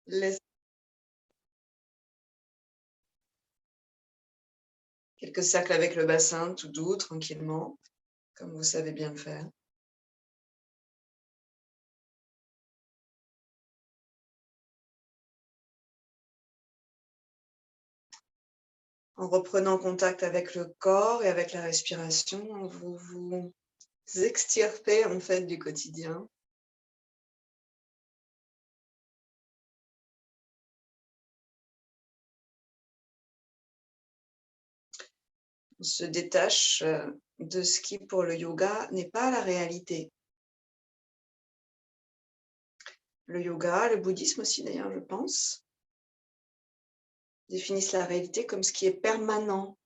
Laisse quelques cercles avec le bassin, tout doux, tranquillement, comme vous savez bien le faire. En reprenant contact avec le corps et avec la respiration, vous vous extirpez en fait du quotidien. On se détache de ce qui, pour le yoga, n'est pas la réalité. Le yoga, le bouddhisme aussi d'ailleurs, je pense, définissent la réalité comme ce qui est permanent.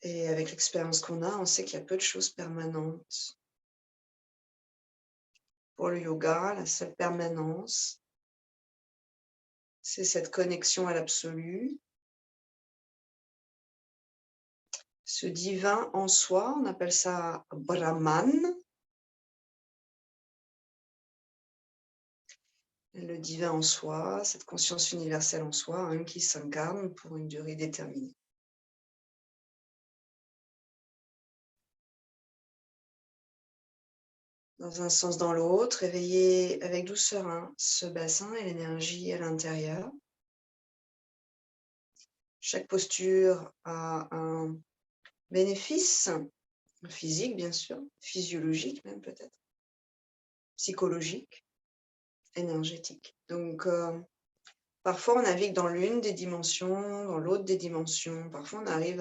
Et avec l'expérience qu'on a, on sait qu'il y a peu de choses permanentes. Pour le yoga, la seule permanence, c'est cette connexion à l'absolu, ce divin en soi, on appelle ça Brahman. Le divin en soi, cette conscience universelle en soi, hein, qui s'incarne pour une durée déterminée. Dans un sens, dans l'autre, réveillez avec douceur ce bassin et l'énergie à l'intérieur. Chaque posture a un bénéfice physique, bien sûr, physiologique même peut-être, psychologique, énergétique. Donc, parfois, on navigue dans l'une des dimensions, dans l'autre des dimensions. Parfois, on arrive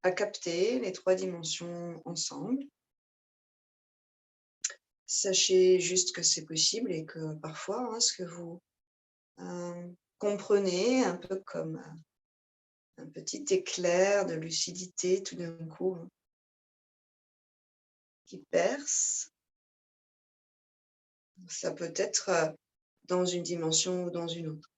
à capter les trois dimensions ensemble. Sachez juste que c'est possible et que parfois, ce que vous comprenez, un peu comme un petit éclair de lucidité tout d'un coup, qui perce, ça peut être dans une dimension ou dans une autre.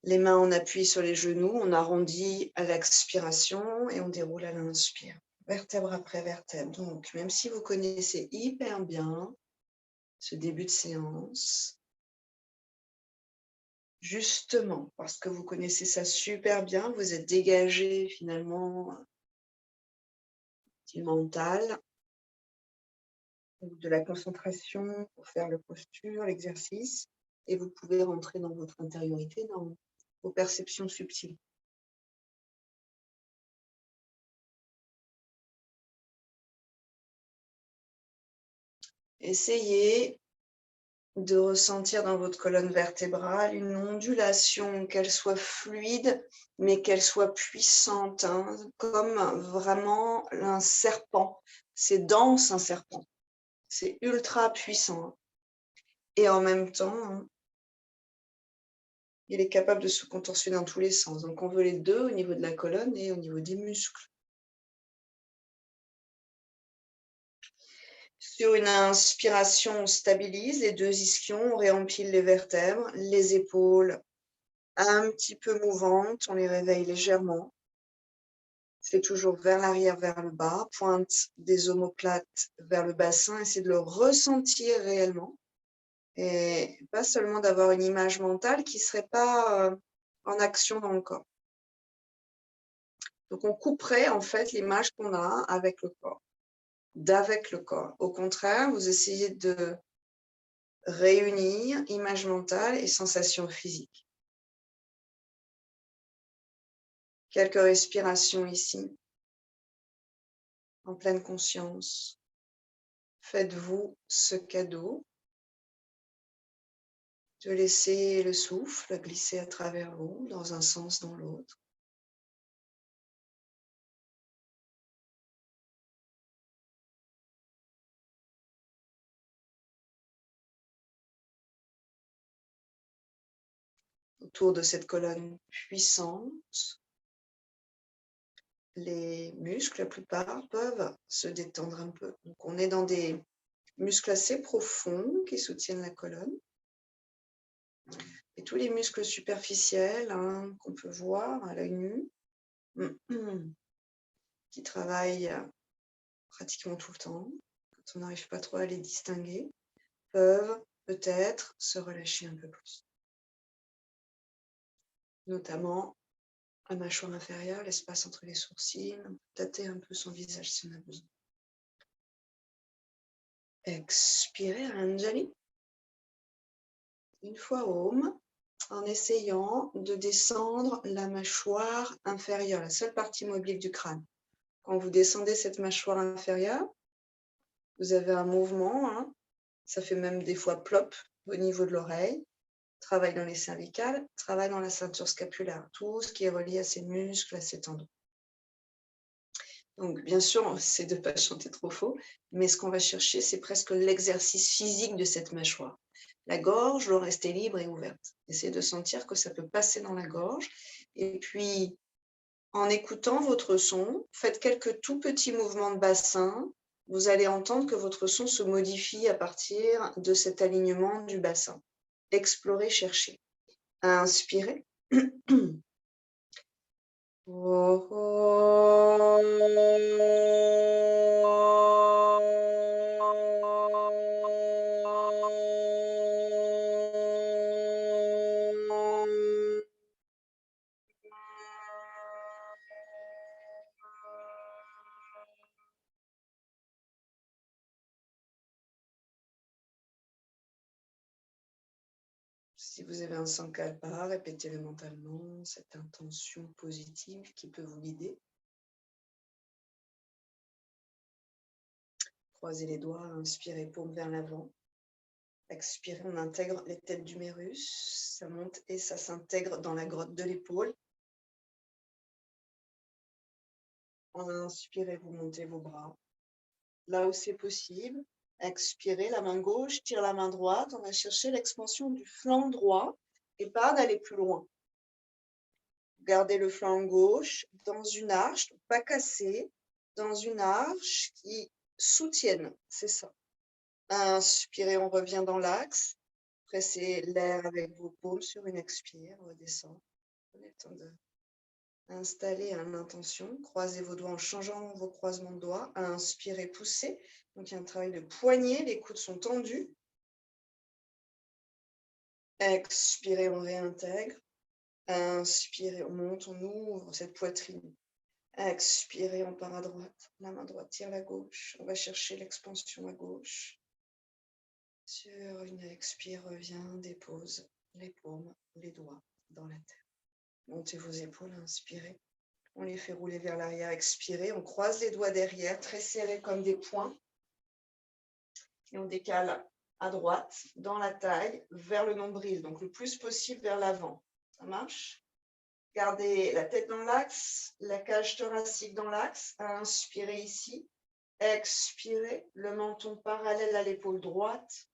Les mains en appui sur les genoux, on arrondit à l'expiration et on déroule à l'inspire, vertèbre après vertèbre. Donc, même si vous connaissez hyper bien ce début de séance, justement, parce que vous connaissez ça super bien, vous êtes dégagé finalement du mental, de la concentration pour faire la posture, l'exercice, et vous pouvez rentrer dans votre intériorité, dans vos perceptions subtiles. Essayez de ressentir dans votre colonne vertébrale une ondulation, qu'elle soit fluide, mais qu'elle soit puissante, comme vraiment un serpent. C'est dense, un serpent. C'est ultra puissant. Et en même temps, il est capable de se contorsionner dans tous les sens. Donc, on veut les deux au niveau de la colonne et au niveau des muscles. Sur une inspiration, on stabilise les deux ischions, on réempile les vertèbres, les épaules un petit peu mouvantes, on les réveille légèrement. C'est toujours vers l'arrière, vers le bas, pointe des omoplates vers le bassin, essayez de le ressentir réellement. Et pas seulement d'avoir une image mentale qui ne serait pas en action dans le corps. Donc, on couperait en fait l'image qu'on a avec le corps, d'avec le corps. Au contraire, vous essayez de réunir image mentale et sensation physique. Quelques respirations ici, en pleine conscience. Faites-vous ce cadeau de laisser le souffle glisser à travers vous, dans un sens, dans l'autre. Autour de cette colonne puissante, les muscles, la plupart, peuvent se détendre un peu. Donc, on est dans des muscles assez profonds qui soutiennent la colonne. Et tous les muscles superficiels qu'on peut voir à l'œil nu qui travaillent pratiquement tout le temps, quand on n'arrive pas trop à les distinguer, peuvent peut-être se relâcher un peu plus. Notamment la mâchoire inférieure, l'espace entre les sourcils, tâter un peu son visage si on a besoin. Expirez, Anjali. Une fois Om, en essayant de descendre la mâchoire inférieure, la seule partie mobile du crâne. Quand vous descendez cette mâchoire inférieure, vous avez un mouvement, hein, ça fait même des fois plop au niveau de l'oreille, travail dans les cervicales, travail dans la ceinture scapulaire, tout ce qui est relié à ces muscles, à ces tendons. Donc, bien sûr, c'est de ne pas chanter trop faux, mais ce qu'on va chercher, c'est presque l'exercice physique de cette mâchoire. La gorge doit rester libre et ouverte. Essayez de sentir que ça peut passer dans la gorge. Et puis, en écoutant votre son, faites quelques tout petits mouvements de bassin. Vous allez entendre que votre son se modifie à partir de cet alignement du bassin. Explorez, cherchez. Inspirez. Si vous avez un sankalpa, répétez-le mentalement, cette intention positive qui peut vous guider. Croisez les doigts, inspirez, paume vers l'avant. Expirez, on intègre les têtes d'humérus, ça monte et ça s'intègre dans la grotte de l'épaule. Inspirez, vous montez vos bras. Là où c'est possible, expirez, la main gauche, tire la main droite. On va chercher l'expansion du flanc droit et pas d'aller plus loin. Gardez le flanc gauche dans une arche, pas cassé, dans une arche qui soutienne, c'est ça. Inspirez, on revient dans l'axe. Pressez l'air avec vos paumes sur une expire, redescend. Prenez le temps d'installer l'intention. Croisez vos doigts en changeant vos croisements de doigts. Inspirez, poussez. Donc, il y a un travail de poignet, les coudes sont tendus. Expirez, on réintègre. Inspirez, on monte, on ouvre cette poitrine. Expirez, on part à droite. La main droite tire la gauche. On va chercher l'expansion à gauche. Sur une expire, revient, dépose les paumes, les doigts dans la terre. Montez vos épaules, inspirez. On les fait rouler vers l'arrière, expirez. On croise les doigts derrière, très serrés comme des poings. Et on décale à droite, dans la taille, vers le nombril. Donc le plus possible vers l'avant. Ça marche? Gardez la tête dans l'axe, la cage thoracique dans l'axe. Inspirez ici. Expirez, le menton parallèle à l'épaule droite.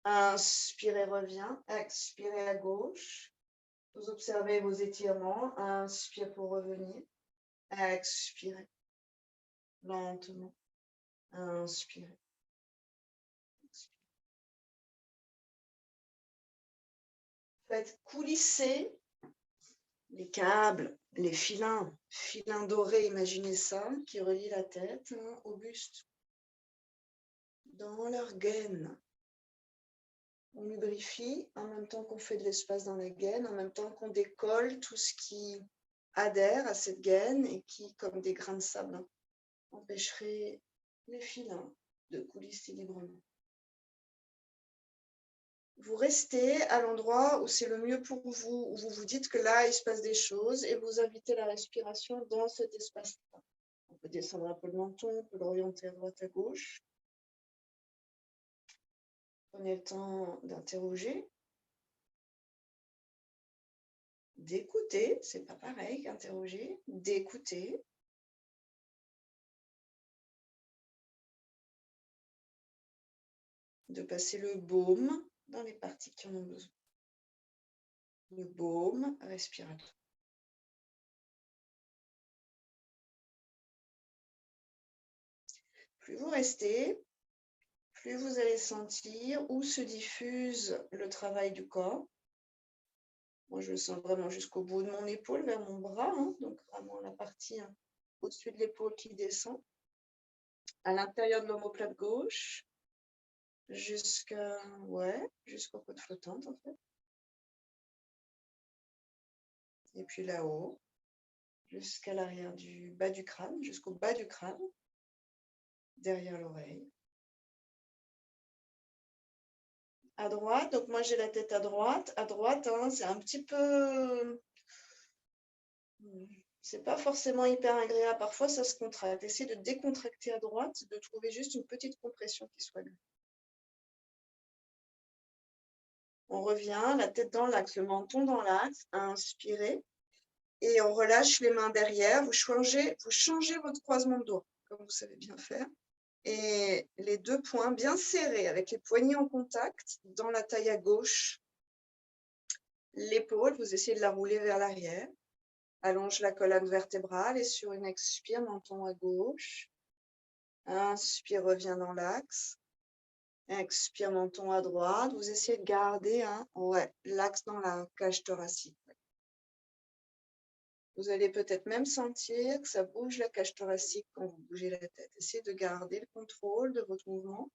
Inspirez, revient. Expirez à gauche. Vous observez vos étirements. Inspire pour revenir. Expirez. Lentement. Inspirez. Faites coulisser les câbles, les filins dorés, imaginez ça, qui relient la tête au buste. Dans leur gaine. On lubrifie en même temps qu'on fait de l'espace dans la gaine, en même temps qu'on décolle tout ce qui adhère à cette gaine et qui, comme des grains de sable, empêcherait les filins de coulisser librement. Vous restez à l'endroit où c'est le mieux pour vous, où vous vous dites que là, il se passe des choses et vous invitez la respiration dans cet espace-là. On peut descendre un peu le menton, on peut l'orienter à droite, à gauche. Prenez le temps d'interroger. D'écouter, c'est pas pareil qu'interroger, d'écouter. De passer le baume dans les parties qui en ont besoin. Le baume respiratoire. Plus vous restez, plus vous allez sentir où se diffuse le travail du corps. Moi, je le sens vraiment jusqu'au bout de mon épaule, vers mon bras, hein, donc vraiment la partie au-dessus de l'épaule qui descend, à l'intérieur de l'omoplate gauche, jusqu'au côte flottante, en fait. Et puis là-haut, jusqu'à l'arrière du bas du crâne, jusqu'au bas du crâne, derrière l'oreille. À droite, donc moi j'ai la tête à droite. À droite, hein, c'est un petit peu... C'est pas forcément hyper agréable. Parfois, ça se contracte. Essayez de décontracter à droite, de trouver juste une petite compression qui soit là. On revient, la tête dans l'axe, le menton dans l'axe. Inspirez. Et on relâche les mains derrière. Vous changez votre croisement de doigts, comme vous savez bien faire. Et les deux poings bien serrés, avec les poignets en contact, dans la taille à gauche. L'épaule, vous essayez de la rouler vers l'arrière. Allonge la colonne vertébrale et sur une expire, menton à gauche. Inspire, revient dans l'axe. Expire, menton à droite. Vous essayez de garder l'axe dans la cage thoracique. Vous allez peut-être même sentir que ça bouge la cage thoracique quand vous bougez la tête. Essayez de garder le contrôle de votre mouvement.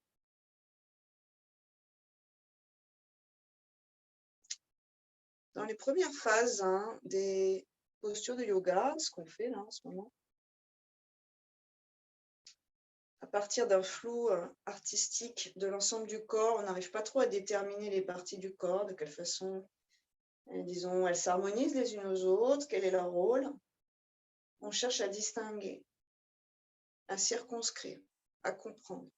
Dans les premières phases des postures de yoga, ce qu'on fait là en ce moment, à partir d'un flou artistique de l'ensemble du corps, on n'arrive pas trop à déterminer les parties du corps, de quelle façon, disons, elles s'harmonisent les unes aux autres, quel est leur rôle. On cherche à distinguer, à circonscrire, à comprendre.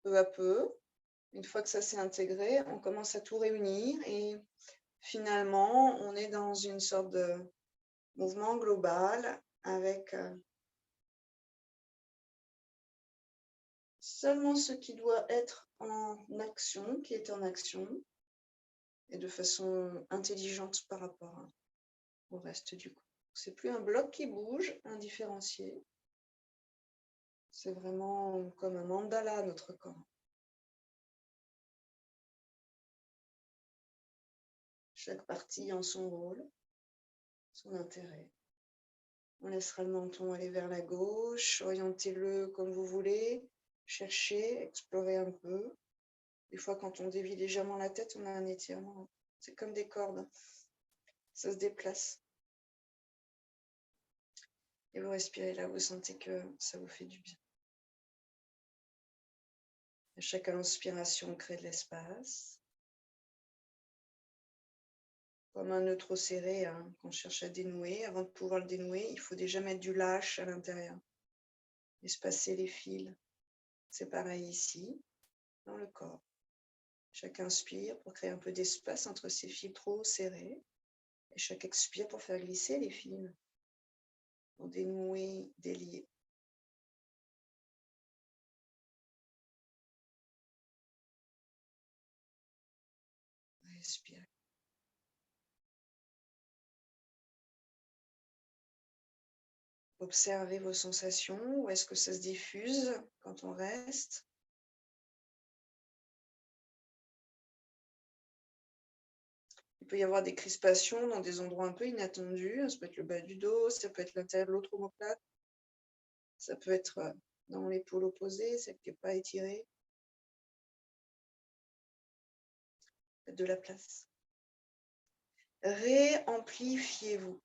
Peu à peu, une fois que ça s'est intégré, on commence à tout réunir et finalement, on est dans une sorte de mouvement global avec seulement ce qui doit être en action, qui est en action, et de façon intelligente par rapport au reste du corps. C'est plus un bloc qui bouge, indifférencié. C'est vraiment comme un mandala, notre corps. Chaque partie en son rôle, son intérêt. On laissera le menton aller vers la gauche, orientez-le comme vous voulez, cherchez, explorez un peu. Des fois, quand on dévie légèrement la tête, on a un étirement. C'est comme des cordes. Ça se déplace. Et vous respirez là, vous sentez que ça vous fait du bien. À chaque inspiration, on crée de l'espace. Comme un nœud trop serré qu'on cherche à dénouer. Avant de pouvoir le dénouer, il faut déjà mettre du lâche à l'intérieur. Espacer les fils. C'est pareil ici, dans le corps. Chaque inspire pour créer un peu d'espace entre ces fils trop serrés. Et chaque expire pour faire glisser les fils. Pour dénouer, délier. Respirez. Observez vos sensations. Où est-ce que ça se diffuse quand on reste? Il peut y avoir des crispations dans des endroits un peu inattendus. Ça peut être le bas du dos, ça peut être l'intérieur de l'autre omoplate. Ça peut être dans l'épaule opposée, celle qui n'est pas étirée. Faites de la place. Réamplifiez-vous.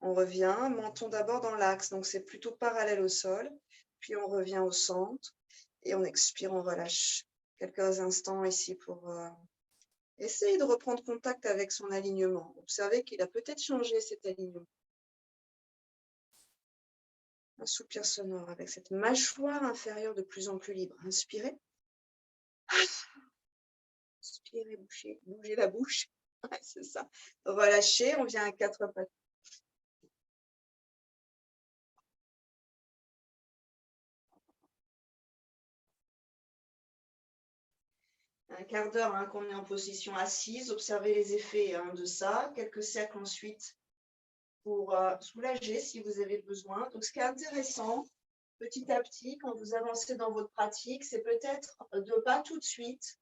On revient, menton d'abord dans l'axe, donc c'est plutôt parallèle au sol. Puis on revient au centre et on expire, on relâche quelques instants ici pour essayer de reprendre contact avec son alignement. Observez qu'il a peut-être changé cet alignement. Un soupir sonore avec cette mâchoire inférieure de plus en plus libre. Inspirez. Inspirez, bougez la bouche. Ouais, c'est ça. Relâchez, on vient à quatre pattes. Un quart d'heure qu'on est en position assise. Observez les effets de ça. Quelques cercles ensuite pour soulager si vous avez besoin. Donc, ce qui est intéressant, petit à petit, quand vous avancez dans votre pratique, c'est peut-être de pas tout de suite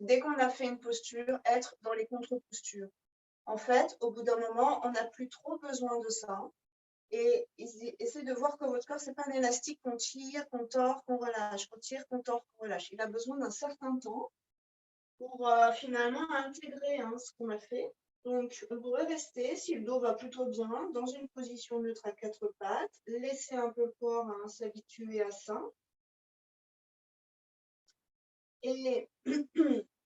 dès qu'on a fait une posture, être dans les contre-postures. En fait, au bout d'un moment, on n'a plus trop besoin de ça. Et essayez de voir que votre corps, ce n'est pas un élastique qu'on tire, qu'on tord, qu'on relâche, qu'on tire, qu'on tord, qu'on relâche. Il a besoin d'un certain temps pour finalement intégrer ce qu'on a fait. Donc, on pourrait rester, si le dos va plutôt bien, dans une position neutre à 4 pattes, laisser un peu le corps s'habituer à ça. Et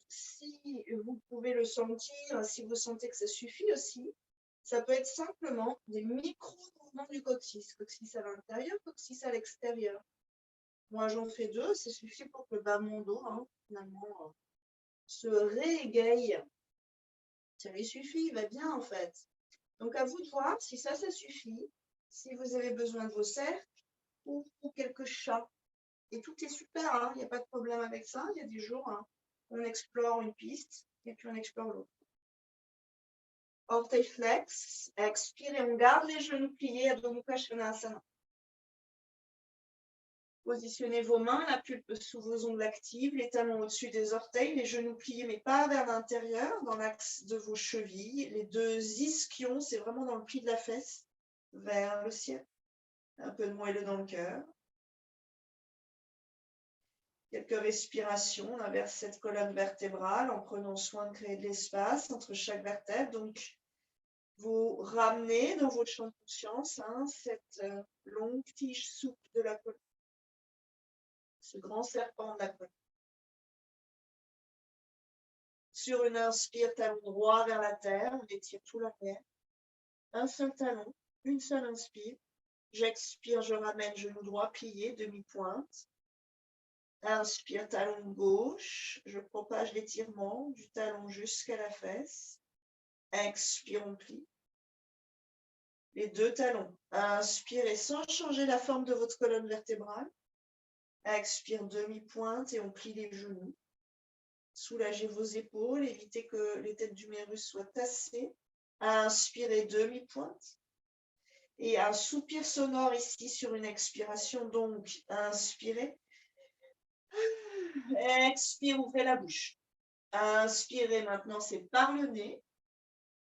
si vous pouvez le sentir, si vous sentez que ça suffit aussi, ça peut être simplement des micro-mouvements du coccyx. Coccyx à l'intérieur, coccyx à l'extérieur. Moi, j'en fais 2, ça suffit pour que le bas de mon dos, finalement, se réégaye. Ça lui suffit, il va bien en fait. Donc, à vous de voir si ça suffit, si vous avez besoin de vos cercles ou quelques chats. Et tout est super, il n'y a pas de problème avec ça. Il y a des jours, on explore une piste et puis on explore l'autre. Orteil flex, expire et on garde les genoux pliés, Adho Mukha Svanasana. Positionnez vos mains, la pulpe sous vos ongles actifs, les talons au-dessus des orteils, les genoux pliés mais pas vers l'intérieur, dans l'axe de vos chevilles. Les 2 ischions, c'est vraiment dans le pli de la fesse, vers le ciel. Un peu de moelleux dans le cœur. Quelques respirations, on inverse cette colonne vertébrale en prenant soin de créer de l'espace entre chaque vertèbre. Donc, vous ramenez dans votre champ de conscience cette longue tige souple de la colonne, ce grand serpent de la colonne. Sur une inspire, talon droit vers la terre, on étire tout l'arrière. Un seul talon, une seule inspire. J'expire, je ramène genou droit plié, demi-pointe. Inspire, talon gauche, je propage l'étirement du talon jusqu'à la fesse. Expire, on plie. Les 2 talons. Inspirez sans changer la forme de votre colonne vertébrale. Expire, demi-pointe et on plie les genoux. Soulagez vos épaules, évitez que les têtes d'humérus soient tassées. Inspirez, demi-pointe. Et un soupir sonore ici sur une expiration. Donc, inspirez. Expire, ouvrez la bouche. Inspirez, maintenant c'est par le nez.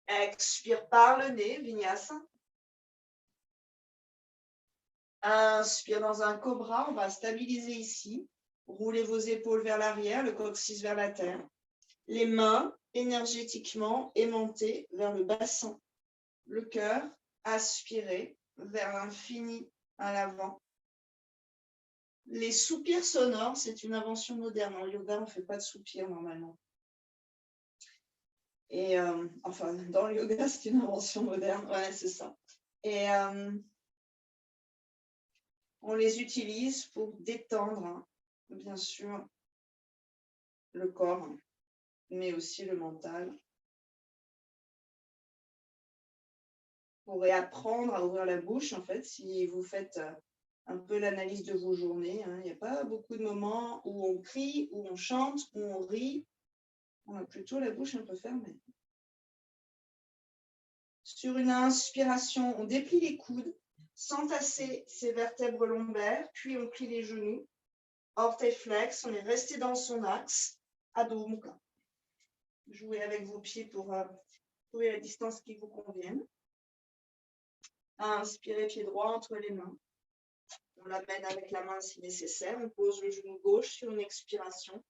Expire par le nez, vinyasa. Inspire dans un cobra, on va stabiliser ici. Roulez vos épaules vers l'arrière, le coccyx vers la terre. Les mains énergétiquement aimantées vers le bassin. Le cœur aspiré vers l'infini à l'avant. Les soupirs sonores, c'est une invention moderne. En yoga, on ne fait pas de soupirs normalement. Et enfin, dans le yoga, c'est une invention moderne. Ouais, c'est ça. Et on les utilise pour détendre, bien sûr, le corps, mais aussi le mental. Pour réapprendre à ouvrir la bouche, en fait, si vous faites un peu l'analyse de vos journées, il n'y a pas beaucoup de moments où on crie, où on chante, où on rit. On a plutôt la bouche un peu fermée. Sur une inspiration, on déplie les coudes, sans tasser ses vertèbres lombaires, puis on plie les genoux. Orteil flex, on est resté dans son axe. Adho Mukha. Jouez avec vos pieds pour trouver la distance qui vous convienne. Inspirez, pied droit entre les mains. On l'amène avec la main si nécessaire. On pose le genou gauche sur une expiration.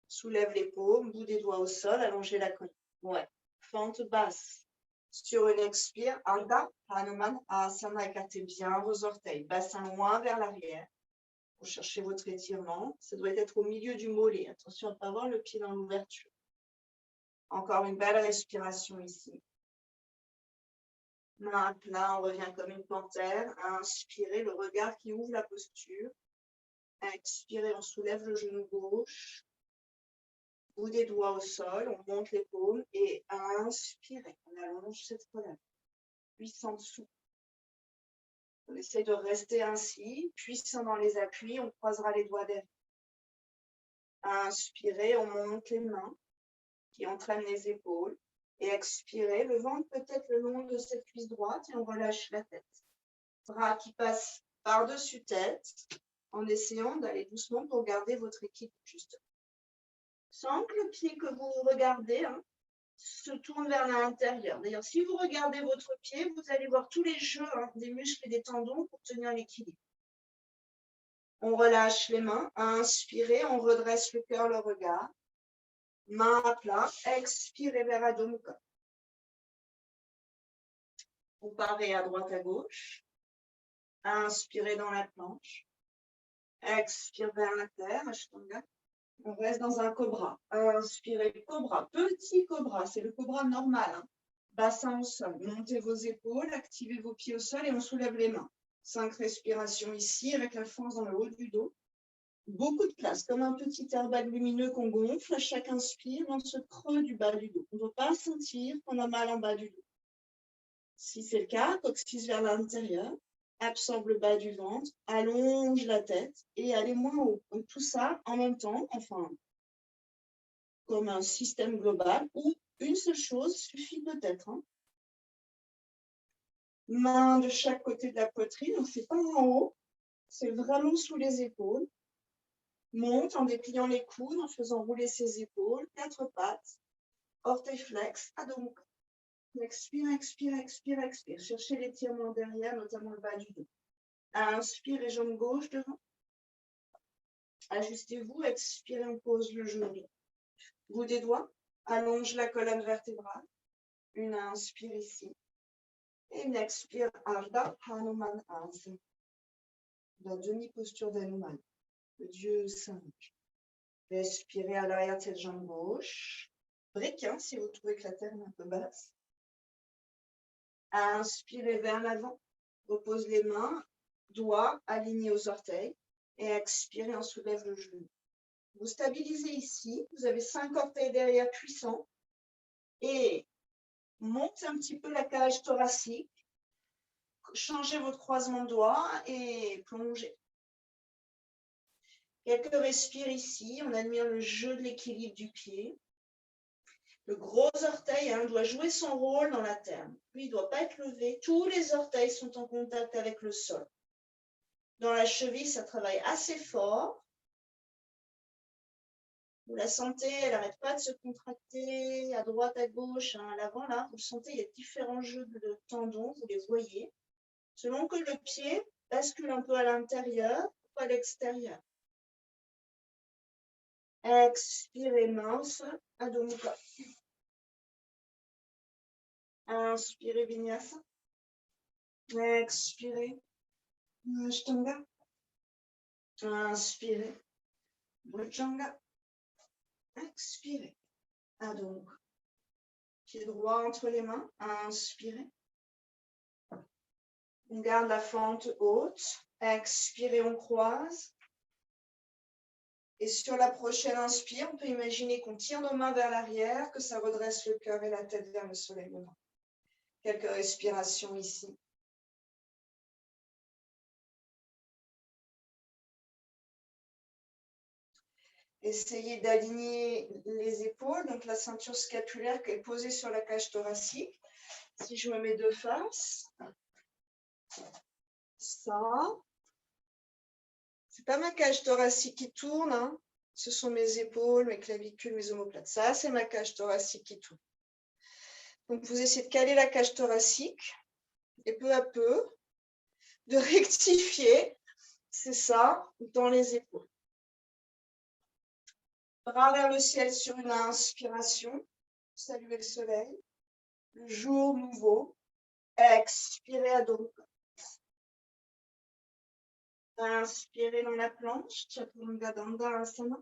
Soulève les paumes, bout des doigts au sol, allongez la colonne. Ouais. Fente basse. Sur une expire, Ardha Hanuman Asana, écartez bien vos orteils. Bassin loin vers l'arrière. Vous cherchez votre étirement. Ça doit être au milieu du mollet. Attention à ne pas avoir le pied dans l'ouverture. Encore une belle respiration ici. Main à plat, on revient comme une panthère. Inspirez, le regard qui ouvre la posture. Expirez, on soulève le genou gauche. Bout des doigts au sol, on monte les paumes et inspirez. On allonge cette colonne. Puissant dessous. On essaie de rester ainsi, puissant dans les appuis. On croisera les doigts derrière. Inspirez, on monte les mains qui entraînent les épaules. Et expirez, le ventre peut-être le long de cette cuisse droite et on relâche la tête. Bras qui passent par-dessus tête en essayant d'aller doucement pour garder votre équilibre juste. sans que le pied que vous regardez se tourne vers l'intérieur. D'ailleurs, si vous regardez votre pied, vous allez voir tous les jeux des muscles et des tendons pour tenir l'équilibre. On relâche les mains. Inspirez, on redresse le cœur, le regard. Main à plat. Expirez vers Adho Mukha. Vous parez à droite, à gauche. Inspirez dans la planche. Expire vers la terre, Ashtanga. On reste dans un cobra. Inspirez, cobra. Petit cobra, c'est le cobra normal. Bassin au sol. Montez vos épaules, activez vos pieds au sol et on soulève les mains. 5 respirations ici avec la force dans le haut du dos. Beaucoup de place, comme un petit airbag lumineux qu'on gonfle. À chaque inspire, dans ce creux du bas du dos. On ne doit pas sentir qu'on a mal en bas du dos. Si c'est le cas, coccyx vers l'intérieur. Absorbe le bas du ventre, allonge la tête et allez moins haut. Donc tout ça en même temps, enfin, comme un système global où une seule chose suffit peut-être. Main de chaque côté de la poitrine, donc c'est pas en haut, c'est vraiment sous les épaules. Monte en dépliant les coudes, en faisant rouler ses épaules, 4 pattes, orteils flex, Adho Mukha. Expire, expire, expire, expire. Cherchez l'étirement derrière, notamment le bas du dos. Inspire et jambe gauche devant. Ajustez-vous, expirez, on pose le genou. Bout des doigts, allonge la colonne vertébrale. Une inspire ici. Et une expire, Ardha Hanuman Asana. La demi-posture d'Hanuman, le dieu singe. Respirez à l'arrière de cette jambe gauche. Brique, si vous trouvez que la terre est un peu basse. Inspirez vers l'avant. Repose les mains, doigts alignés aux orteils. Et expirez, on soulève le genou. Vous stabilisez ici. Vous avez 5 orteils derrière puissants. Et montez un petit peu la cage thoracique. Changez votre croisement de doigts et plongez. Quelques respires ici. On admire le jeu de l'équilibre du pied. Le gros orteil doit jouer son rôle dans la terre. Lui, il ne doit pas être levé. Tous les orteils sont en contact avec le sol. Dans la cheville, ça travaille assez fort. Vous la sentez, elle n'arrête pas de se contracter à droite, à gauche, à l'avant. Là, vous sentez, il y a différents jeux de tendons, vous les voyez. Selon que le pied bascule un peu à l'intérieur ou à l'extérieur. Expirez, mince, Adho Mukha. Inspirez, Vinyasa. Expirez, Ashtanga. Inspirez, Bhujanga. Expirez, Adho Mukha. Pied droit entre les mains. Inspirez. On garde la fente haute. Expirez, on croise. Et sur la prochaine inspire, on peut imaginer qu'on tire nos mains vers l'arrière, que ça redresse le cœur et la tête vers le soleil levant. Quelques respirations ici. Essayez d'aligner les épaules, donc la ceinture scapulaire qui est posée sur la cage thoracique. Si je me mets de face, ça, c'est pas ma cage thoracique qui tourne, ce sont mes épaules, mes clavicules, mes omoplates. Ça, c'est ma cage thoracique qui tourne. Donc, vous essayez de caler la cage thoracique et peu à peu de rectifier, c'est ça, dans les épaules. Bras vers le ciel sur une inspiration, saluez le soleil, le jour nouveau, expirez Adho Mukha. Inspirez dans la planche, Chaturanga Dandasana.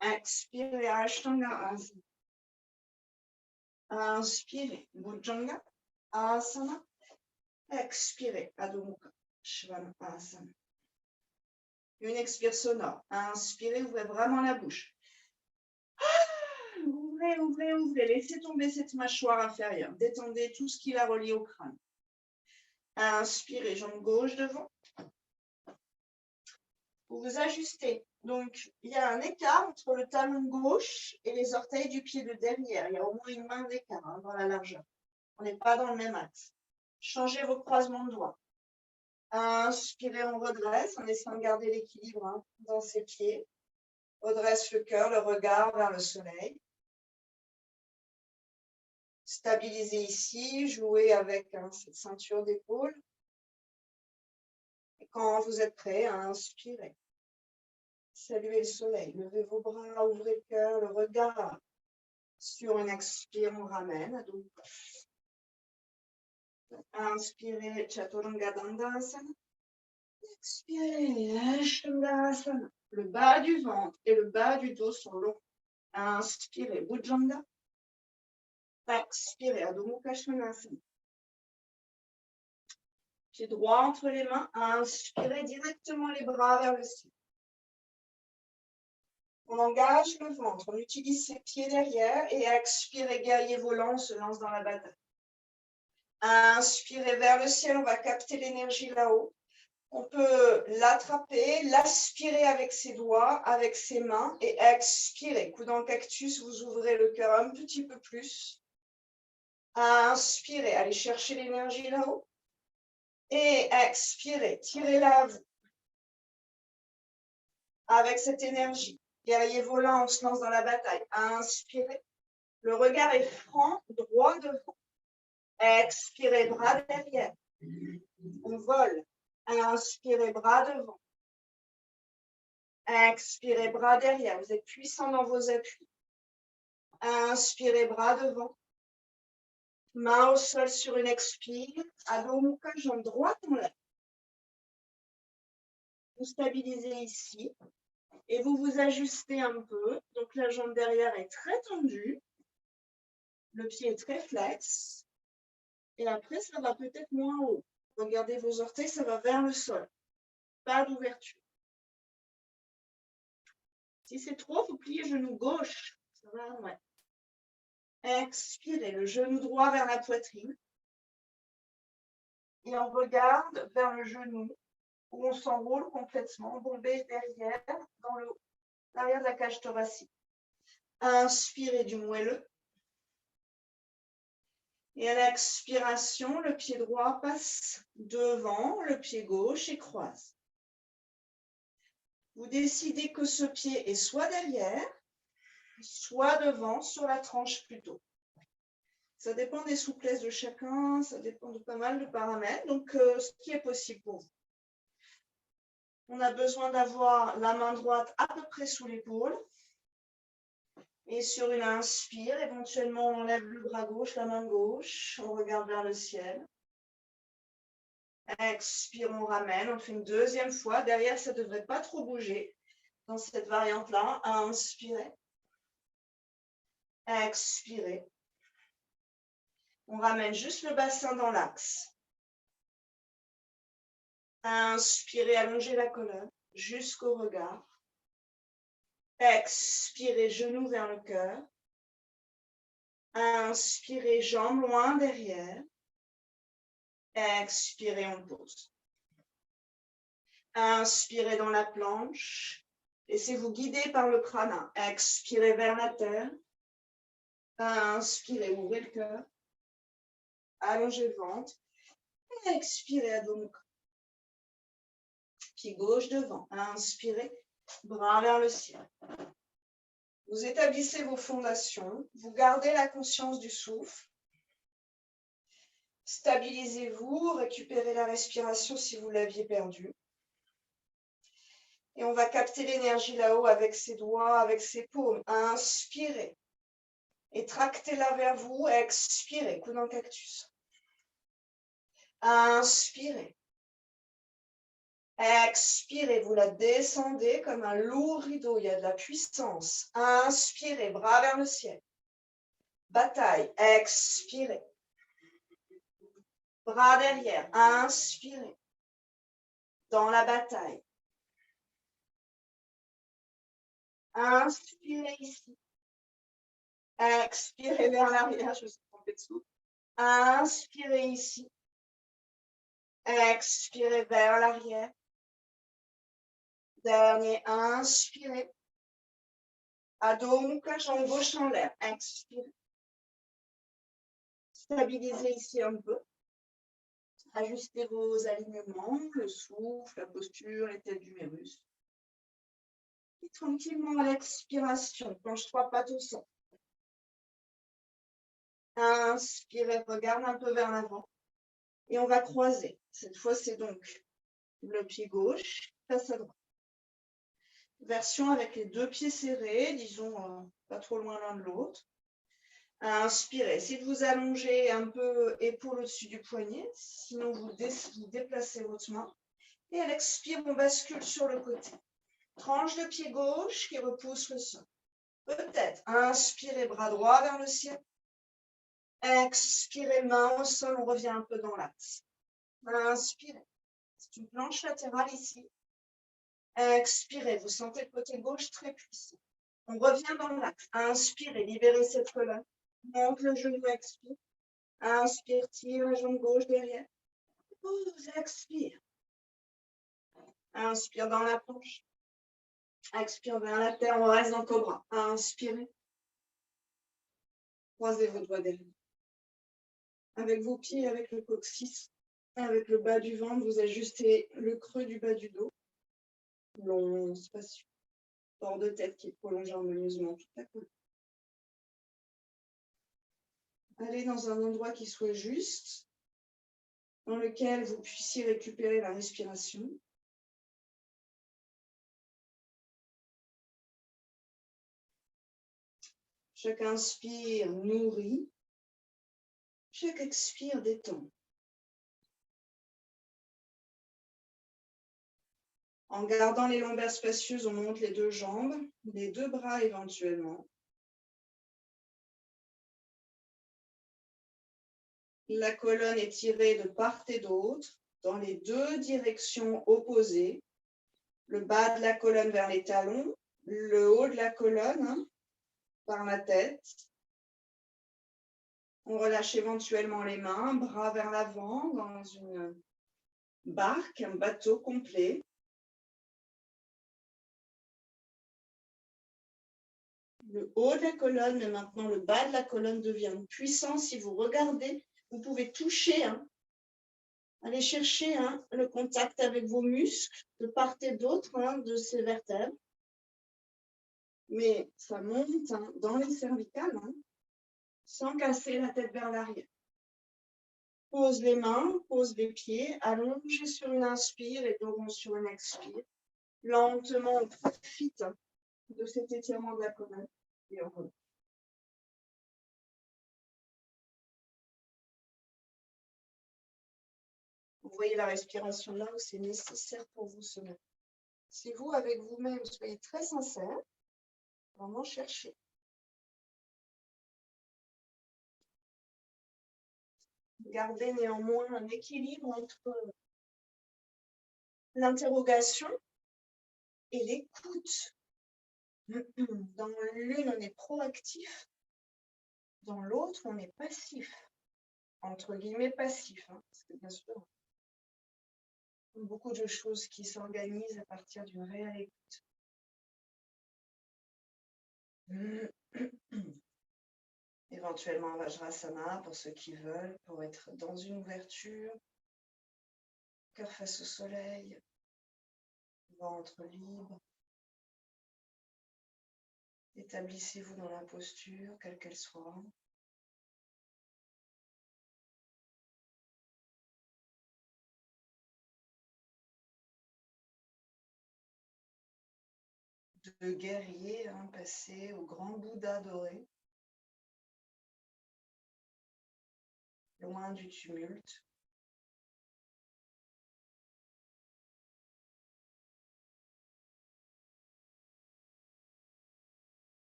Expirez Ashtanga Asana. Inspirez Bhujanga Asana. Expirez Adho Mukha Svanasana. Une expire sonore. Inspirez, ouvrez vraiment la bouche. Ouvrez, ouvrez, ouvrez. Laissez tomber cette mâchoire inférieure. Détendez tout ce qui la relie au crâne. Inspirez, jambe gauche devant. Vous vous ajustez. Donc, il y a un écart entre le talon gauche et les orteils du pied de derrière. Il y a au moins une main d'écart dans la largeur. On n'est pas dans le même axe. Changez vos croisements de doigts. Inspirez, on redresse en essayant de garder l'équilibre dans ses pieds. Redresse le cœur, le regard vers le soleil. Stabilisez ici, jouez avec cette ceinture d'épaule. Et quand vous êtes prêt, inspirez. Saluez le soleil, levez vos bras, ouvrez le cœur, le regard. Sur une expire, on ramène à dos. Inspirez, Chaturanga Dandasana. Expirez, Ashtanga. Le bas du ventre et le bas du dos sont longs. Inspirez, Bhujanga. Expirez, Adho Mukha Svanasana. Pied droit entre les mains. Inspirez directement les bras vers le ciel. On engage le ventre, on utilise ses pieds derrière et expirez, guerrier volant, on se lance dans la bataille. Inspirez vers le ciel, on va capter l'énergie là-haut. On peut l'attraper, l'aspirer avec ses doigts, avec ses mains et expirer. Coup dans le cactus, vous ouvrez le cœur un petit peu plus. Inspirez, allez chercher l'énergie là-haut. Et expirez, tirez-la à vous. Avec cette énergie. Guerrier volant, on se lance dans la bataille. Inspirez. Le regard est franc, droit devant. Expirez, bras derrière. On vole. Inspirez, bras devant. Expirez, bras derrière. Vous êtes puissant dans vos appuis. Inspirez, bras devant. Main au sol sur une expire. Adho Mukha, jambe droite en l'air. Vous stabilisez ici. Et vous vous ajustez un peu. Donc la jambe derrière est très tendue. Le pied est très flex. Et après, ça va peut-être moins haut. Regardez vos orteils, ça va vers le sol. Pas d'ouverture. Si c'est trop, vous pliez le genou gauche. Ça va, ouais. Expirez, le genou droit vers la poitrine. Et on regarde vers le genou où on s'enroule complètement, bombé derrière, dans l'arrière de la cage thoracique. Inspirez du moelleux. Et à l'expiration, le pied droit passe devant le pied gauche et croise. Vous décidez que ce pied est soit derrière, soit devant, sur la tranche plutôt. Ça dépend des souplesses de chacun, ça dépend de pas mal de paramètres, donc ce qui est possible pour vous. On a besoin d'avoir la main droite à peu près sous l'épaule. Et sur une inspire, éventuellement on enlève le bras gauche, la main gauche, on regarde vers le ciel. Expire, on ramène, on fait une deuxième fois. Derrière, ça ne devrait pas trop bouger dans cette variante-là. Inspirez. Expirez. On ramène juste le bassin dans l'axe. Inspirez, allongez la colonne jusqu'au regard. Expirez, genoux vers le cœur. Inspirez, jambes loin derrière. Expirez, on pose. Inspirez dans la planche. Laissez-vous guider par le prana. Expirez vers la terre. Inspirez, ouvrez le cœur. Allongez le ventre. Expirez, Adho Mukha. Pied gauche devant. Inspirez, bras vers le ciel. Vous établissez vos fondations. Vous gardez la conscience du souffle. Stabilisez-vous, récupérez la respiration si vous l'aviez perdue. Et on va capter l'énergie là-haut avec ses doigts, avec ses paumes. Inspirez. Et tractez-la vers vous. Expirez. Coup dans le cactus. Inspirez. Expirez. Vous la descendez comme un lourd rideau. Il y a de la puissance. Inspirez. Bras vers le ciel. Bataille. Expirez. Bras derrière. Inspirez. Dans la bataille. Inspirez ici. Expirez vers l'arrière. Je me suis trompée de souffle. Inspirez ici. Expirez vers l'arrière. Dernier, inspirez. Adho Mukha, jambe gauche en l'air. Expirez. Stabilisez ici un peu. Ajustez vos alignements, le souffle, la posture, les têtes d'humérus. Et tranquillement à l'expiration, planche 3 pattes au sol. Inspirez, regarde un peu vers l'avant. Et on va croiser. Cette fois, c'est donc le pied gauche face à droite. Version avec les deux pieds serrés, disons pas trop loin l'un de l'autre. Inspirez. Essayez de vous allonger un peu épaule au-dessus du poignet. Sinon, vous déplacez votre main. Et à l'expire, on bascule sur le côté. Tranche de pied gauche qui repousse le sol. Peut-être. Inspirez, bras droit vers le ciel. Expirez, main au sol, on revient un peu dans l'axe. Inspirez. C'est une planche latérale ici. Expirez, vous sentez le côté gauche très puissant. On revient dans l'axe. Inspirez, libérez cette colonne. Monte le genou, expire. Inspire, tire la jambe gauche derrière. Pose, expire. Inspire dans la planche. Expire vers la terre, on reste dans le cobra. Inspirez. Croisez vos doigts derrière. Avec vos pieds, avec le coccyx, avec le bas du ventre, vous ajustez le creux du bas du dos. Long, spacieux. Port de tête qui prolonge harmonieusement toute la colonne. Allez dans un endroit qui soit juste, dans lequel vous puissiez récupérer la respiration. Chaque inspire nourrit, chaque expire détend. En gardant les lombaires spacieuses, on monte les deux jambes, les deux bras éventuellement. La colonne est tirée de part et d'autre, dans les deux directions opposées. Le bas de la colonne vers les talons, le haut de la colonne par la tête. On relâche éventuellement les mains, bras vers l'avant dans une barque, un bateau complet. Le haut de la colonne, mais maintenant le bas de la colonne devient puissant. Si vous regardez, vous pouvez toucher, aller chercher le contact avec vos muscles de part et d'autre de ces vertèbres. Mais ça monte dans les cervicales sans casser la tête vers l'arrière. Pose les mains, pose les pieds, allongez sur une inspire et dos rond sur une expire. Lentement, on profite de cet étirement de la colonne et on relâche. Vous voyez la respiration là où c'est nécessaire pour vous ce matin. Si vous, avec vous-même, soyez très sincère, vraiment cherchez. Gardez néanmoins un équilibre entre l'interrogation et l'écoute. Dans l'une, on est proactif. Dans l'autre, on est passif. Entre guillemets, passif. Parce que bien sûr, beaucoup de choses qui s'organisent à partir d'une réelle écoute. Éventuellement, Vajrasana pour ceux qui veulent, pour être dans une ouverture. Cœur face au soleil. Ventre libre. Établissez-vous dans la posture, quelle qu'elle soit. De guerrier, passé au grand Bouddha doré, loin du tumulte.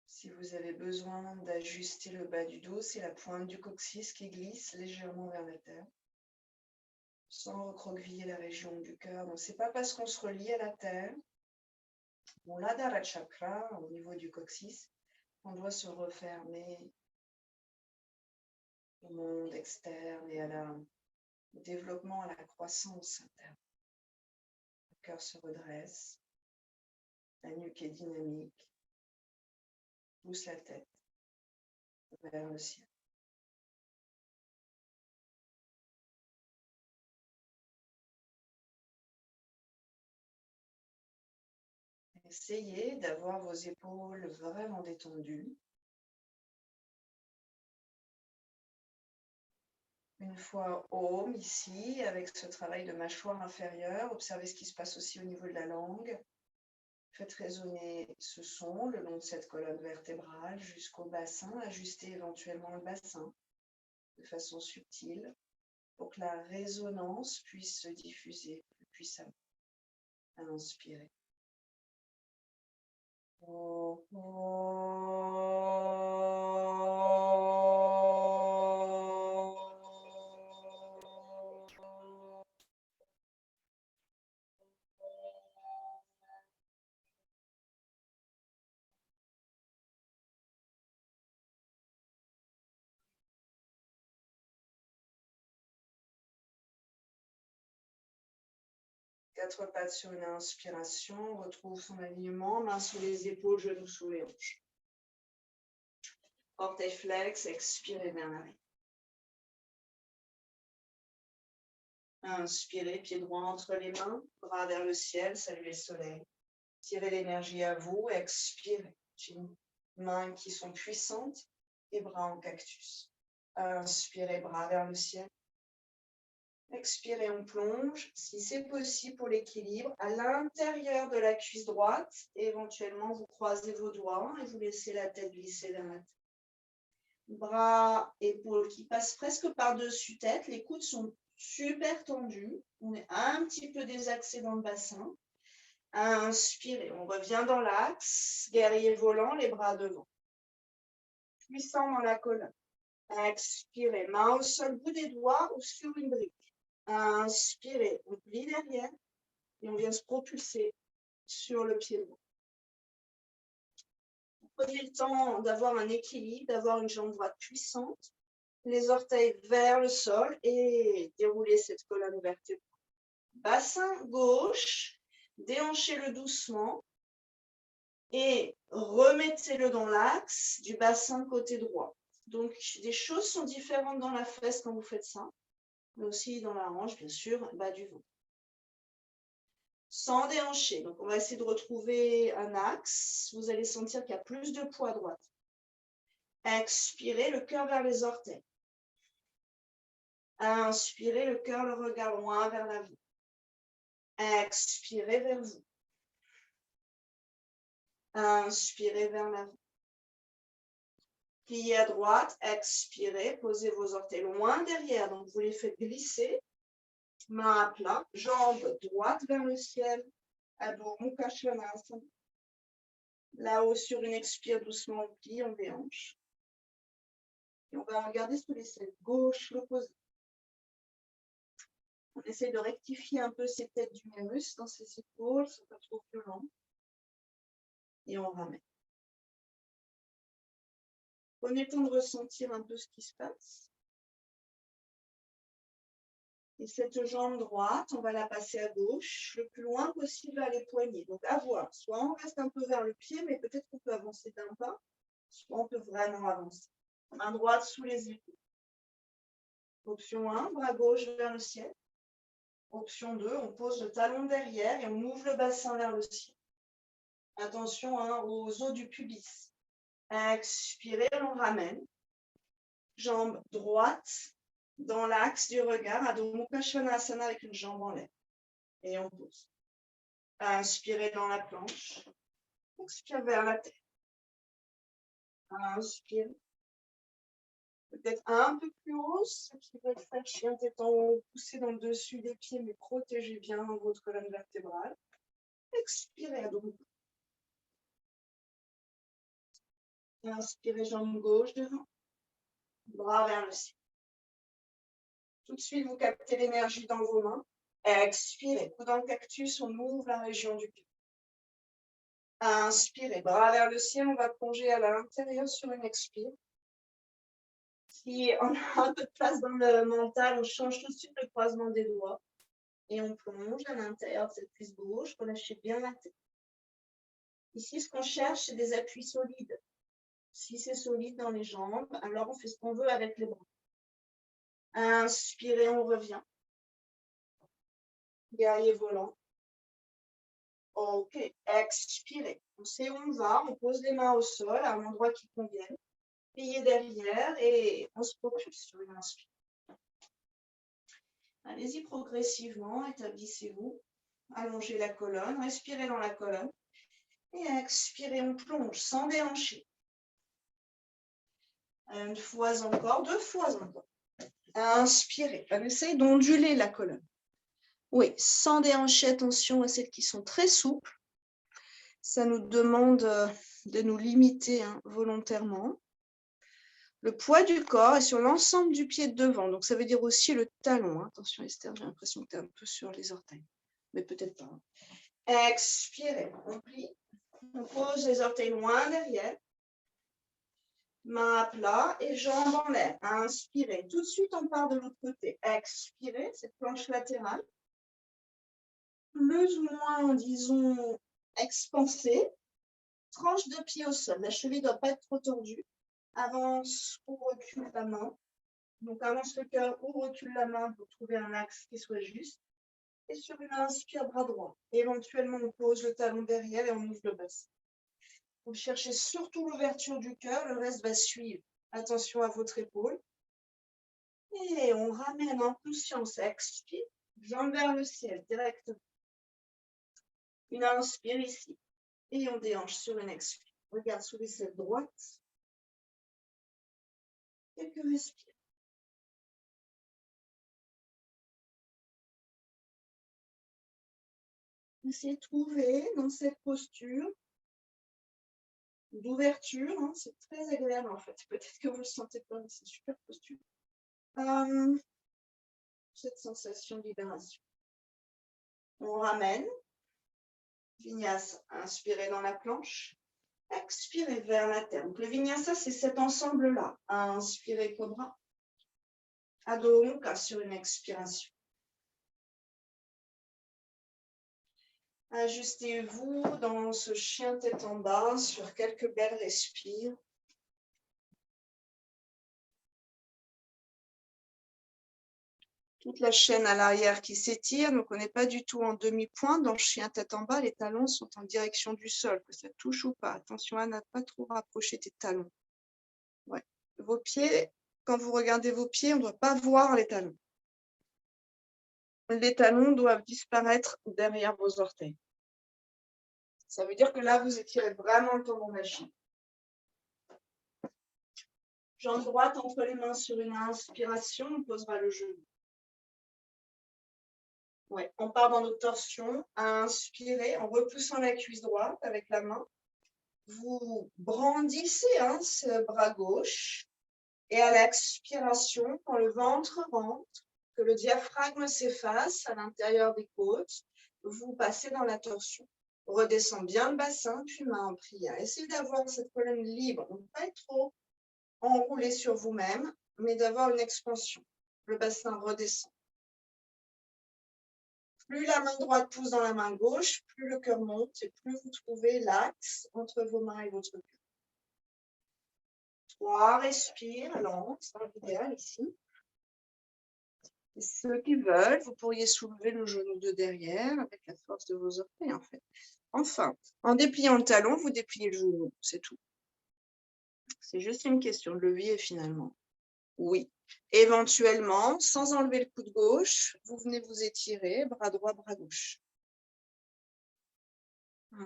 Si vous avez besoin d'ajuster le bas du dos, c'est la pointe du coccyx qui glisse légèrement vers la terre, sans recroqueviller la région du cœur. Donc, c'est pas parce qu'on se relie à la terre, mon Ladara chakra, au niveau du coccyx, on doit se refermer au monde externe et au développement, à la croissance interne. Le cœur se redresse, la nuque est dynamique, pousse la tête vers le ciel. Essayez d'avoir vos épaules vraiment détendues. Une fois home ici, avec ce travail de mâchoire inférieure, observez ce qui se passe aussi au niveau de la langue. Faites résonner ce son le long de cette colonne vertébrale jusqu'au bassin. Ajustez éventuellement le bassin de façon subtile pour que la résonance puisse se diffuser plus puissamment. Inspirez. Oh, oh. 4 pattes sur une inspiration, on retrouve son alignement, mains sous les épaules, genoux sous les hanches. Orteil flex, expirez vers l'arrière. Inspirez, pied droit entre les mains, bras vers le ciel, saluez le soleil. Tirez l'énergie à vous, expirez. Mains qui sont puissantes et bras en cactus. Inspirez, bras vers le ciel. Expirez, on plonge. Si c'est possible pour l'équilibre, à l'intérieur de la cuisse droite, et éventuellement vous croisez vos doigts et vous laissez la tête glisser vers la tête. Bras, épaules qui passent presque par-dessus tête. Les coudes sont super tendus. On est un petit peu désaxé dans le bassin. Inspirez, on revient dans l'axe. Guerrier volant, les bras devant. Puissant dans la colonne. Expirez, main au sol, bout des doigts ou sur une brique. Inspirez, on plie derrière et on vient se propulser sur le pied droit. Prenez le temps d'avoir un équilibre, d'avoir une jambe droite puissante, les orteils vers le sol et déroulez cette colonne vertébrale. Bassin gauche, déhanchez-le doucement et remettez-le dans l'axe du bassin côté droit. Donc, des choses sont différentes dans la fesse quand vous faites ça, mais aussi dans la hanche, bien sûr, bas du ventre. Sans déhancher. Donc, on va essayer de retrouver un axe. Vous allez sentir qu'il y a plus de poids à droite. Expirez, le cœur vers les orteils. Inspirez, le cœur, le regard loin vers l'avant. Expirez vers vous. Inspirez vers l'avant. Pliez à droite, expirez, posez vos orteils loin derrière. Donc, vous les faites glisser. Main à plat, jambe droite vers le ciel. Adho Mukha Svanasana. Là-haut, sur une expire, doucement, on plie, on déhanche. Et on va regarder sous les selles. Gauche, l'opposé. On essaie de rectifier un peu ces têtes d'humérus dans ses épaules, c'est pas trop violent. Et on ramène. Prenez le temps de ressentir un peu ce qui se passe. Et cette jambe droite, on va la passer à gauche, le plus loin possible vers les poignets. Donc à voir, soit on reste un peu vers le pied, mais peut-être qu'on peut avancer d'un pas, soit on peut vraiment avancer. Main droite sous les épaules. Option 1, bras gauche vers le ciel. Option 2, on pose le talon derrière et on ouvre le bassin vers le ciel. Attention aux os du pubis. Expirez, on ramène. Jambe droite dans l'axe du regard, Adho Mukha Svanasana avec une jambe en l'air. Et on pose. Inspirez dans la planche. Expire vers la tête. Inspire. Peut-être un peu plus haut, ce qui va faire chien tête en haut, pousser dans le dessus des pieds, mais protégez bien votre colonne vertébrale. Expirez, Adho Mukha. Inspirez, jambe gauche devant. Bras vers le ciel. Tout de suite, vous captez l'énergie dans vos mains. Expirez. Coup dans le cactus, on ouvre la région du cœur. Inspirez. Bras vers le ciel, on va plonger à l'intérieur sur une expire. Si on a un peu de place dans le mental, on change tout de suite le croisement des doigts. Et on plonge à l'intérieur de cette cuisse gauche. Relâchez bien la tête. Ici, ce qu'on cherche, c'est des appuis solides. Si c'est solide dans les jambes, alors on fait ce qu'on veut avec les bras. Inspirez, on revient. Guerrier volant. Ok, expirez. On sait où on va, on pose les mains au sol à un endroit qui convienne. Pliez derrière et on se propulse sur une inspire. Allez-y progressivement, établissez-vous. Allongez la colonne, respirez dans la colonne. Et expirez, on plonge sans déhancher. Une fois encore, 2 fois encore. Inspirez. On essaye d'onduler la colonne. Oui, sans déhancher, attention à celles qui sont très souples. Ça nous demande de nous limiter volontairement. Le poids du corps est sur l'ensemble du pied de devant. Donc, ça veut dire aussi le talon. Attention, Esther, j'ai l'impression que tu es un peu sur les orteils. Mais peut-être pas. Expirez. On plie. On pose les orteils loin derrière. Main à plat et jambes en l'air. Inspirez. Tout de suite, on part de l'autre côté. Expirez, cette planche latérale. Plus ou moins, disons, expansée. Tranche de pied au sol. La cheville ne doit pas être trop tordue. Avance ou recule la main. Donc, avance le cœur ou recule la main pour trouver un axe qui soit juste. Et sur une inspire, bras droit. Éventuellement, on pose le talon derrière et on ouvre le bassin. Vous cherchez surtout l'ouverture du cœur, le reste va suivre. Attention à votre épaule. Et on ramène en conscience, expire, jambes vers le ciel directement. Une inspire ici. Et on déhanche sur une expire. Regarde sous l'aisselle droite. Quelques respires. Essayez de trouver dans cette posture d'ouverture. C'est très agréable en fait. Peut-être que vous ne le sentez pas, mais c'est une super posture. Cette sensation de libération. On ramène. Vinyasa, inspirez dans la planche. Expirez vers la terre. Donc le vinyasa, c'est cet ensemble-là. Inspirez cobra. Adho Mukha sur une expiration. Ajustez-vous dans ce chien tête en bas sur quelques belles respires. Toute la chaîne à l'arrière qui s'étire. Donc on n'est pas du tout en demi-point. Dans le chien tête en bas, les talons sont en direction du sol, que ça touche ou pas. Attention à ne pas trop rapprocher tes talons. Ouais. Vos pieds, quand vous regardez vos pieds, on ne doit pas voir les talons. Les talons doivent disparaître derrière vos orteils. Ça veut dire que là, vous étirez vraiment le tendon d'Achille. Jambe droite entre les mains sur une inspiration, on posera le genou. Ouais, on part dans notre torsion. Inspirez en repoussant la cuisse droite avec la main. Vous brandissez ce bras gauche. Et à l'expiration, quand le ventre rentre, que le diaphragme s'efface à l'intérieur des côtes, vous passez dans la torsion. Redescend bien le bassin, puis main en prière. Essayez d'avoir cette colonne libre, ne pas être trop enroulé sur vous-même, mais d'avoir une expansion. Le bassin redescend. Plus la main droite pousse dans la main gauche, plus le cœur monte et plus vous trouvez l'axe entre vos mains et votre cœur. 3, respire, lente, dans l'idéal ici. Et ceux qui veulent, vous pourriez soulever le genou de derrière avec la force de vos orteils, en fait. Enfin, en dépliant le talon, vous dépliez le genou, c'est tout. C'est juste une question de levier, finalement. Oui. Éventuellement, sans enlever le coude gauche, vous venez vous étirer, bras droit, bras gauche.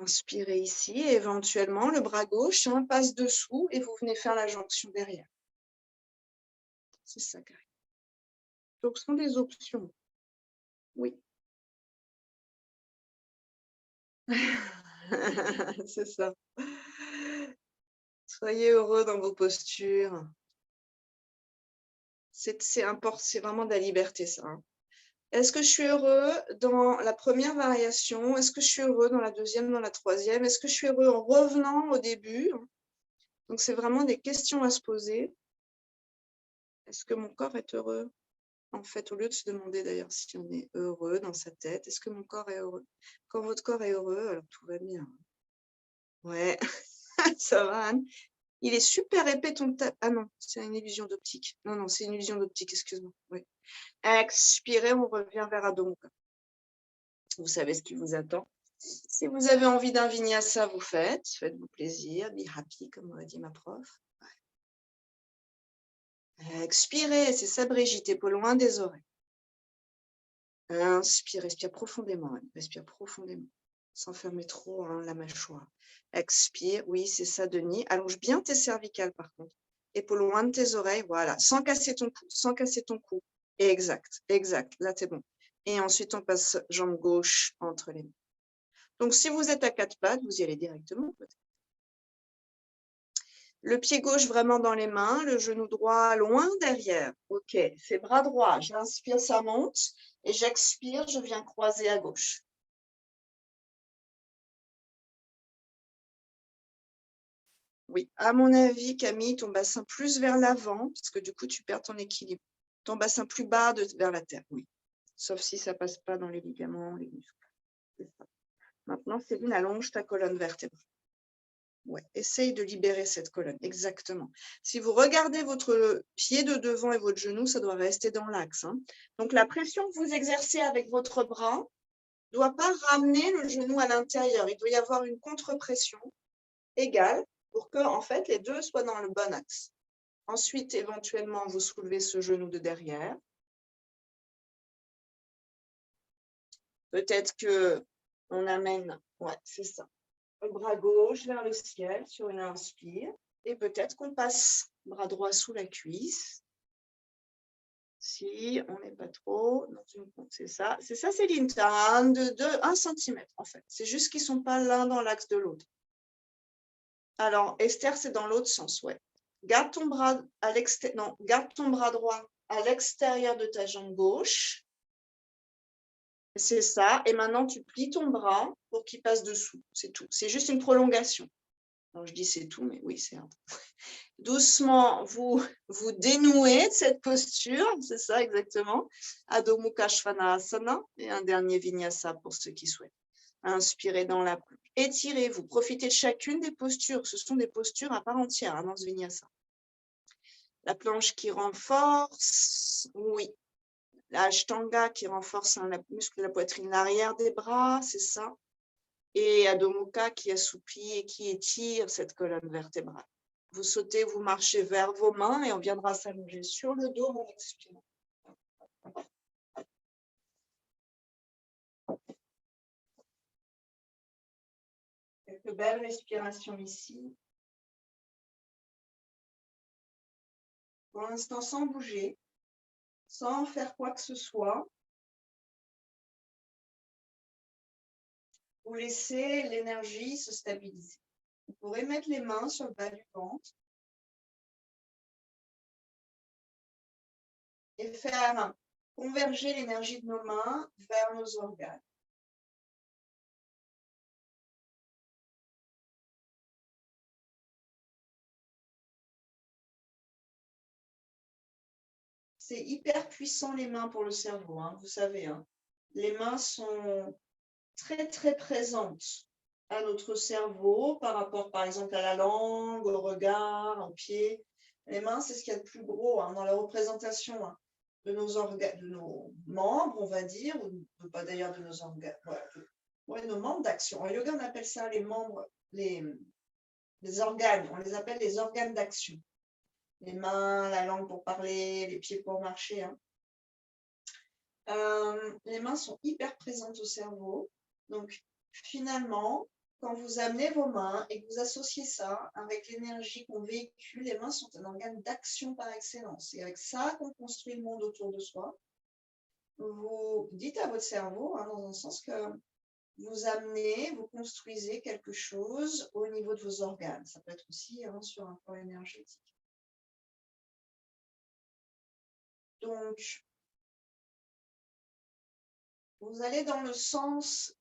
Inspirez ici, et éventuellement, le bras gauche passe dessous et vous venez faire la jonction derrière. C'est ça, Karine. Donc, ce sont des options. Oui. C'est ça. Soyez heureux dans vos postures. C'est vraiment de la liberté, ça. Est-ce que je suis heureux dans la première variation? Est-ce que je suis heureux dans la deuxième, dans la troisième? Est-ce que je suis heureux en revenant au début? Donc, c'est vraiment des questions à se poser. Est-ce que mon corps est heureux? En fait, au lieu de se demander d'ailleurs si on est heureux dans sa tête, est-ce que mon corps est heureux? Quand votre corps est heureux, alors tout va bien. Ouais, ça va, Anne. Il est super épais ton tapis. Ah non, c'est une illusion d'optique. Non, c'est une illusion d'optique, excuse-moi. Oui. Expirez, on revient vers Adho Mukha. Vous savez ce qui vous attend. Si vous avez envie d'un vinyasa, vous faites. Faites-vous plaisir. Be happy, comme m'a dit ma prof. Expirez, c'est ça, Brigitte, et pas loin des oreilles. Inspire, respire profondément. Respire profondément. Sans fermer trop hein, la mâchoire. Expire, oui, c'est ça, Denis. Allonge bien tes cervicales, par contre. Et pas loin de tes oreilles, voilà. Sans casser ton cou, sans casser ton cou. Exact, exact. Là, t'es bon. Et ensuite, on passe jambe gauche entre les mains. Donc, si vous êtes à quatre pattes, vous y allez directement, peut-être. Le pied gauche vraiment dans les mains, le genou droit loin derrière. OK, c'est bras droit. J'inspire, ça monte. Et j'expire, je viens croiser à gauche. Oui, à mon avis, Camille, ton bassin plus vers l'avant, parce que du coup, tu perds ton équilibre. Ton bassin plus bas vers la terre, oui. Sauf si ça ne passe pas dans les ligaments, les muscles. C'est ça. Maintenant, Céline, allonge ta colonne vertébrale. Ouais, essaye de libérer cette colonne, exactement. Si vous regardez votre pied de devant et votre genou, ça doit rester dans l'axe. Hein. Donc, la pression que vous exercez avec votre bras ne doit pas ramener le genou à l'intérieur. Il doit y avoir une contre-pression égale pour que, en fait, les deux soient dans le bon axe. Ensuite, éventuellement, vous soulevez ce genou de derrière. Peut-être qu'on amène, ouais, c'est ça, le bras gauche vers le ciel sur une inspire. Et peut-être qu'on passe bras droit sous la cuisse. Si on n'est pas trop dans une pompe, c'est ça, Céline, tu as 1 cm en fait. C'est juste qu'ils ne sont pas l'un dans l'axe de l'autre. Alors, Esther, c'est dans l'autre sens, ouais. Garde ton bras à l'extérieur, non, garde ton bras droit à l'extérieur de ta jambe gauche. C'est ça. Et maintenant, tu plies ton bras pour qu'il passe dessous. C'est tout. C'est juste une prolongation. Alors, je dis c'est tout, mais oui, c'est un. Doucement, vous dénouez de cette posture. C'est ça, exactement. Adho Mukha Svanasana. Et un dernier Vinyasa pour ceux qui souhaitent. Inspirez dans la planche. Étirez-vous. Profitez de chacune des postures. Ce sont des postures à part entière hein, dans ce Vinyasa. La planche qui renforce. Oui. La Ashtanga qui renforce le muscle de la poitrine, l'arrière des bras, c'est ça. Et Adho Mukha qui assouplit et qui étire cette colonne vertébrale. Vous sautez, vous marchez vers vos mains et on viendra s'allonger sur le dos en expirant. Quelques belles respirations ici. Pour l'instant, sans bouger, sans faire quoi que ce soit. Vous laissez l'énergie se stabiliser. Vous pourrez mettre les mains sur le bas du ventre et faire converger l'énergie de nos mains vers nos organes. C'est hyper puissant les mains pour le cerveau, hein, vous savez. Hein. Les mains sont très, très présentes à notre cerveau par rapport, par exemple, à la langue, au regard, au pied. Les mains, c'est ce qu'il y a de plus gros hein, dans la représentation hein, de nos organes, de nos membres, on va dire, ou pas d'ailleurs de nos organes, ouais, nos membres d'action. En yoga, on appelle ça les membres, les organes, on les appelle les organes d'action. Les mains, la langue pour parler, les pieds pour marcher. Hein. Les mains sont hyper présentes au cerveau. Donc, finalement, quand vous amenez vos mains et que vous associez ça avec l'énergie qu'on véhicule, les mains sont un organe d'action par excellence. C'est avec ça qu'on construit le monde autour de soi. Vous dites à votre cerveau, hein, dans un sens que vous amenez, vous construisez quelque chose au niveau de vos organes. Ça peut être aussi hein, sur un plan énergétique. Donc, vous allez dans un sens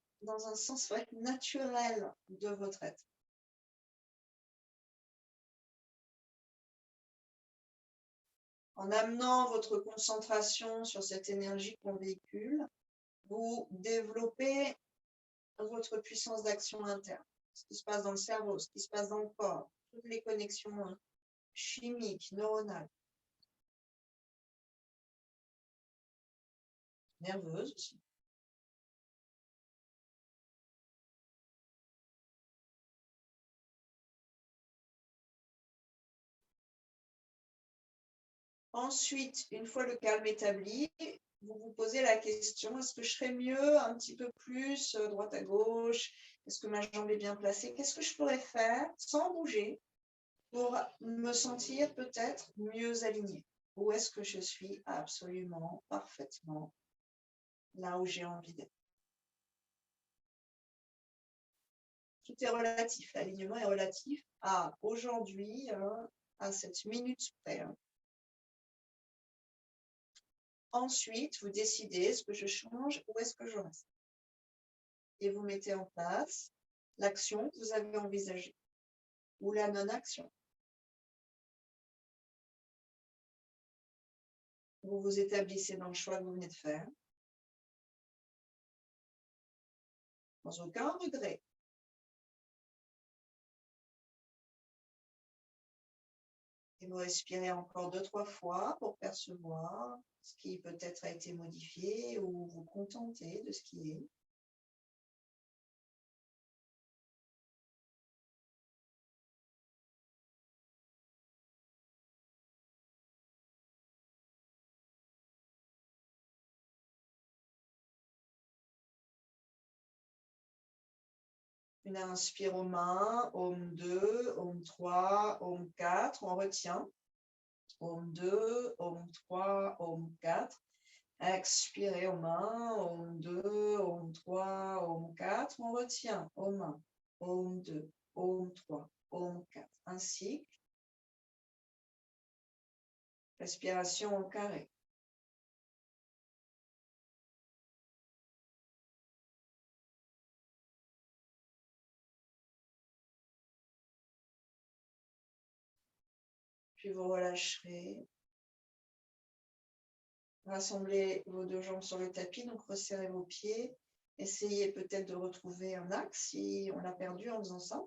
naturel de votre être. En amenant votre concentration sur cette énergie qu'on véhicule, vous développez votre puissance d'action interne. Ce qui se passe dans le cerveau, ce qui se passe dans le corps, toutes les connexions chimiques, neuronales, nerveuses aussi. Ensuite, une fois le calme établi, vous vous posez la question, est-ce que je serais mieux un petit peu plus droite à gauche? Est-ce que ma jambe est bien placée? Qu'est-ce que je pourrais faire sans bouger pour me sentir peut-être mieux alignée? Ou est-ce que je suis absolument, parfaitement là où j'ai envie d'être? Tout est relatif, l'alignement est relatif à aujourd'hui, à cette minute près. Ensuite, vous décidez, est-ce que je change ou est-ce que je reste? Et vous mettez en place l'action que vous avez envisagée ou la non-action. Vous vous établissez dans le choix que vous venez de faire, sans aucun regret. Et vous respirez encore 2-3 fois pour percevoir ce qui peut-être a été modifié ou vous contenter de ce qui est. Une inspire aux mains, Om 2, Om 3, Om 4, on retient. Om 2, Om 3, Om 4. Expirez aux mains, Om 2, Om 3, Om 4, on retient. Om 1, Om 2, Om 3, Om 4. Un cycle. Respiration au carré. Puis vous relâcherez. Rassemblez vos deux jambes sur le tapis, donc resserrez vos pieds. Essayez peut-être de retrouver un axe si on l'a perdu en faisant ça.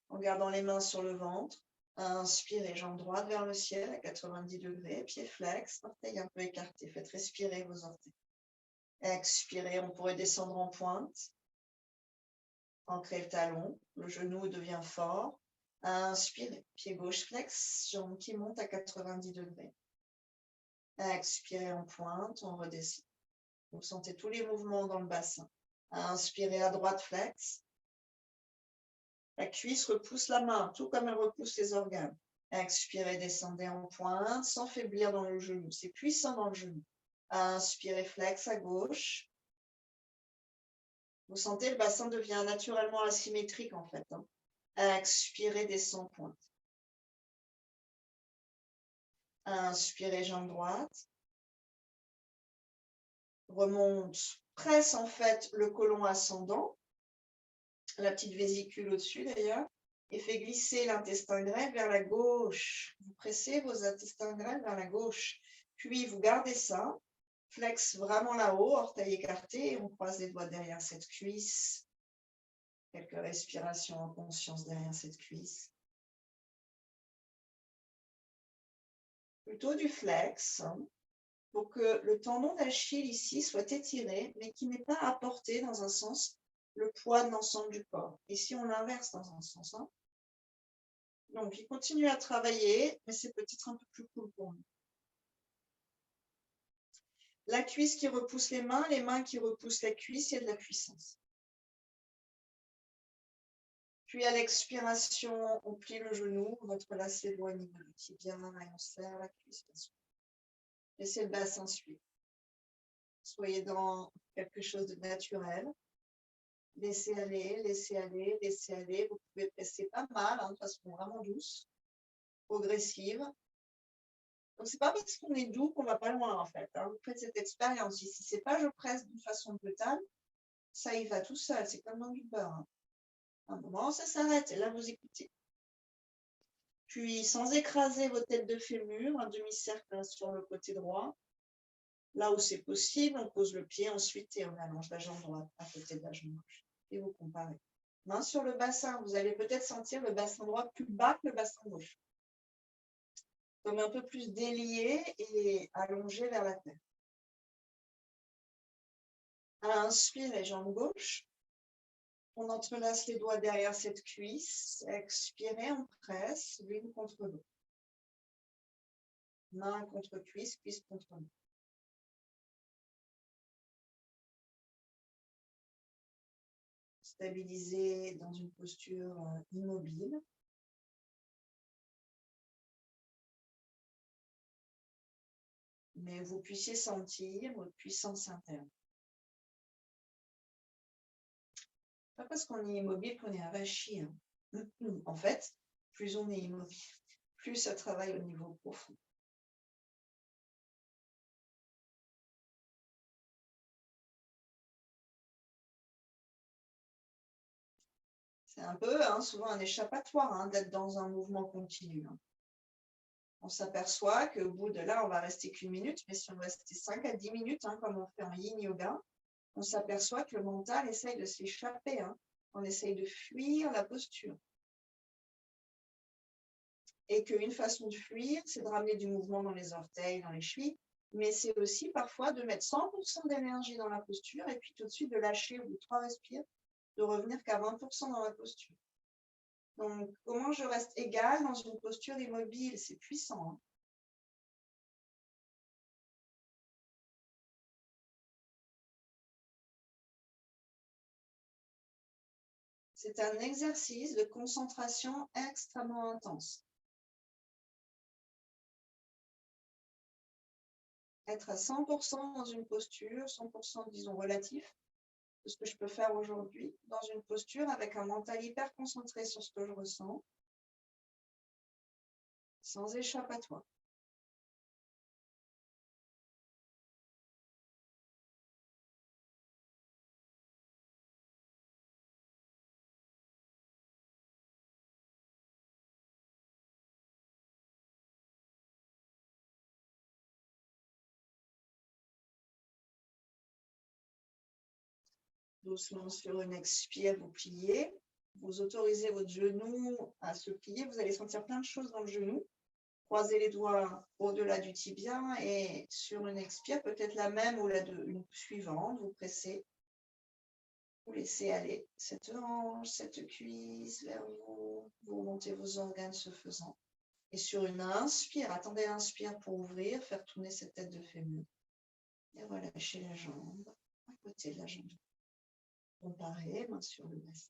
En gardant les mains sur le ventre. Inspirez, jambe droite vers le ciel à 90 degrés, pied flex, orteils un peu écartés. Faites respirer vos orteils. Expirez, on pourrait descendre en pointe. Ancrez le talon, le genou devient fort. Inspirez, pied gauche flex, jambe qui monte à 90 degrés. Expirez en pointe, on redescend. Vous sentez tous les mouvements dans le bassin. Inspirez à droite flex. La cuisse repousse la main, tout comme elle repousse les organes. Expirez, descendez en pointe, sans faiblir dans le genou. C'est puissant dans le genou. Inspirez, flex à gauche. Vous sentez, le bassin devient naturellement asymétrique en fait. Expirez, descend pointe. Inspirez, jambe droite. Remonte, presse en fait le côlon ascendant, la petite vésicule au-dessus d'ailleurs, et fait glisser l'intestin grêle vers la gauche. Vous pressez vos intestins grêles vers la gauche. Puis vous gardez ça, flex vraiment là-haut, orteil écarté, et on croise les doigts derrière cette cuisse. Quelques respirations en conscience derrière cette cuisse. Plutôt du flex, pour que le tendon d'Achille ici soit étiré, mais qui n'est pas apporté dans un sens le poids de l'ensemble du corps. Ici, on l'inverse dans un sens. Donc, il continue à travailler, mais c'est peut-être un peu plus cool pour nous. La cuisse qui repousse les mains qui repoussent la cuisse, il y a de la puissance. Puis à l'expiration, on plie le genou, on relâche les doigts au niveau du tibia et on serre la cuisse. Laissez le bassin suivre. Soyez dans quelque chose de naturel. Laissez aller, laissez aller, laissez aller. Vous pouvez presser pas mal, de façon vraiment douce, progressive. Donc, c'est pas parce qu'on est doux qu'on va pas loin, en fait. Vous faites cette expérience. Si c'est pas je presse d'une façon brutale, ça y va tout seul. C'est comme dans du beurre. À un moment, ça s'arrête. Et là, vous écoutez. Puis, sans écraser vos têtes de fémur, un demi-cercle sur le côté droit. Là où c'est possible, on pose le pied ensuite et on allonge la jambe droite à côté de la jambe gauche. Et vous comparez. Main sur le bassin, vous allez peut-être sentir le bassin droit plus bas que le bassin gauche. Comme un peu plus délié et allongé vers la terre. Inspirez, jambe gauche. On entrelace les doigts derrière cette cuisse. Expirez, on presse l'une contre l'autre. Main contre cuisse, cuisse contre main. Stabilisez dans une posture immobile. Mais vous puissiez sentir votre puissance interne. Pas parce qu'on est immobile qu'on est avachi. Hein. En fait, plus on est immobile, plus ça travaille au niveau profond. C'est un peu souvent un échappatoire d'être dans un mouvement continu. On s'aperçoit qu'au bout de là, on va rester qu'une minute, mais si on restait 5 à 10 minutes, comme on fait en yin yoga, on s'aperçoit que le mental essaye de s'échapper. On essaye de fuir la posture. Et qu'une façon de fuir, c'est de ramener du mouvement dans les orteils, dans les chevilles, mais c'est aussi parfois de mettre 100% d'énergie dans la posture et puis tout de suite de lâcher au bout de 3 respires, de revenir qu'à 20% dans la posture. Donc, comment je reste égale dans une posture immobile? C'est puissant. C'est un exercice de concentration extrêmement intense. Être à 100% dans une posture, 100% disons relatif, de ce que je peux faire aujourd'hui, dans une posture avec un mental hyper concentré sur ce que je ressens, sans échappatoire. Doucement sur une expire, vous pliez. Vous autorisez votre genou à se plier. Vous allez sentir plein de choses dans le genou. Croisez les doigts au-delà du tibia et sur une expire, peut-être la même ou une suivante, vous pressez. Vous laissez aller cette hanche, cette cuisse vers vous. Vous remontez vos organes ce faisant. Et sur une inspire, attendez l'inspire pour ouvrir, faire tourner cette tête de fémur. Et relâchez la jambe à côté de la jambe. Comparez, main sur le bassin.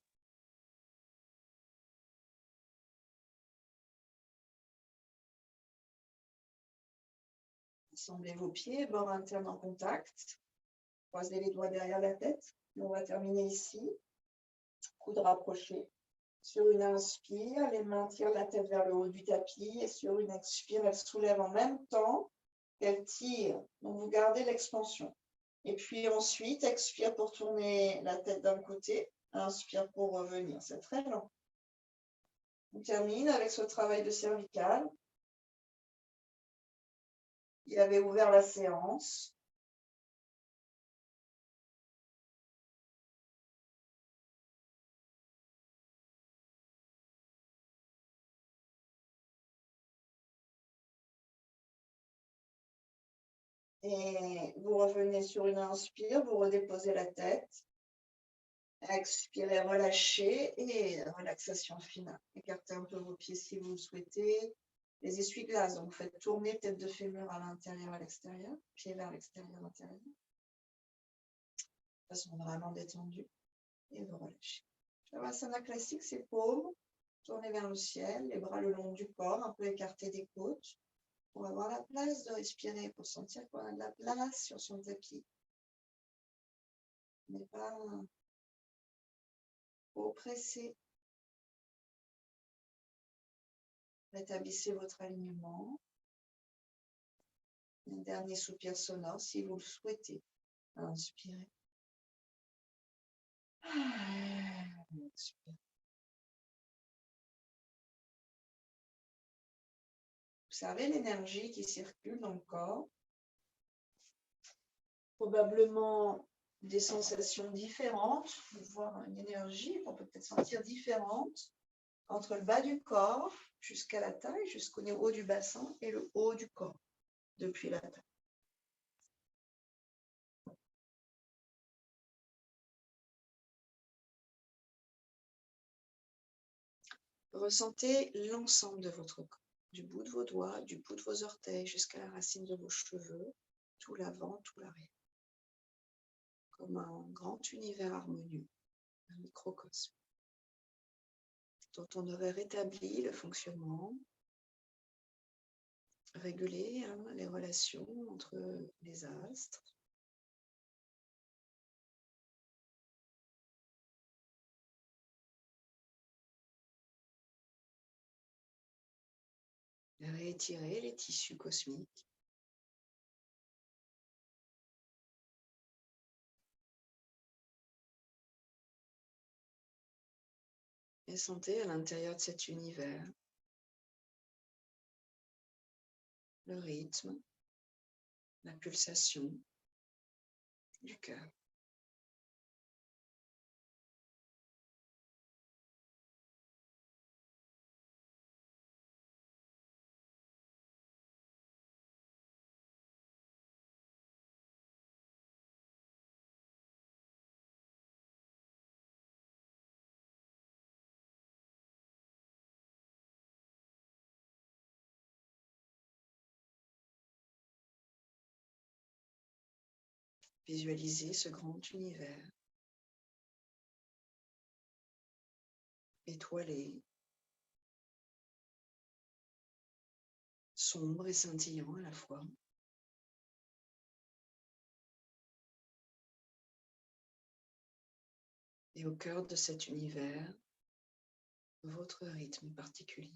Assemblez vos pieds, bord interne en contact. Croisez les doigts derrière la tête. Et on va terminer ici. Coudes rapprochés. Sur une inspire, les mains tirent la tête vers le haut du tapis. Et sur une expire, elles soulèvent en même temps qu'elles tirent. Donc, vous gardez l'expansion. Et puis ensuite, expire pour tourner la tête d'un côté. Inspire pour revenir. C'est très lent. On termine avec ce travail de cervical. Il avait ouvert la séance. Et vous revenez sur une inspire, vous redéposez la tête. Expirez, relâchez et relaxation finale. Écartez un peu vos pieds si vous le souhaitez. Les essuie-glaces, donc faites tourner tête de fémur à l'intérieur, à l'extérieur, pied vers l'extérieur, l'intérieur. De façon vraiment détendue. Et vous relâchez. Shavasana classique, c'est paume, tournez vers le ciel, les bras le long du corps, un peu écartés des côtes, pour avoir la place de respirer, pour sentir qu'on a de la place sur son tapis. Mais pas oppressé. Rétablissez votre alignement. Un dernier soupir sonore si vous le souhaitez. Inspirez. Expirez. Observez l'énergie qui circule dans le corps. Probablement des sensations différentes, voire une énergie qu'on peut peut-être sentir différente entre le bas du corps jusqu'à la taille, jusqu'au haut du bassin et le haut du corps, depuis la taille. Ressentez l'ensemble de votre corps. du bout de vos doigts, du bout de vos orteils jusqu'à la racine de vos cheveux, tout l'avant, tout l'arrière. Comme un grand univers harmonieux, un microcosme, dont on aurait rétabli le fonctionnement, régulé les relations entre les astres. Réétirer les tissus cosmiques. Et sentez à l'intérieur de cet univers le rythme, la pulsation du cœur. Visualisez ce grand univers étoilé, sombre et scintillant à la fois. Et au cœur de cet univers, votre rythme particulier.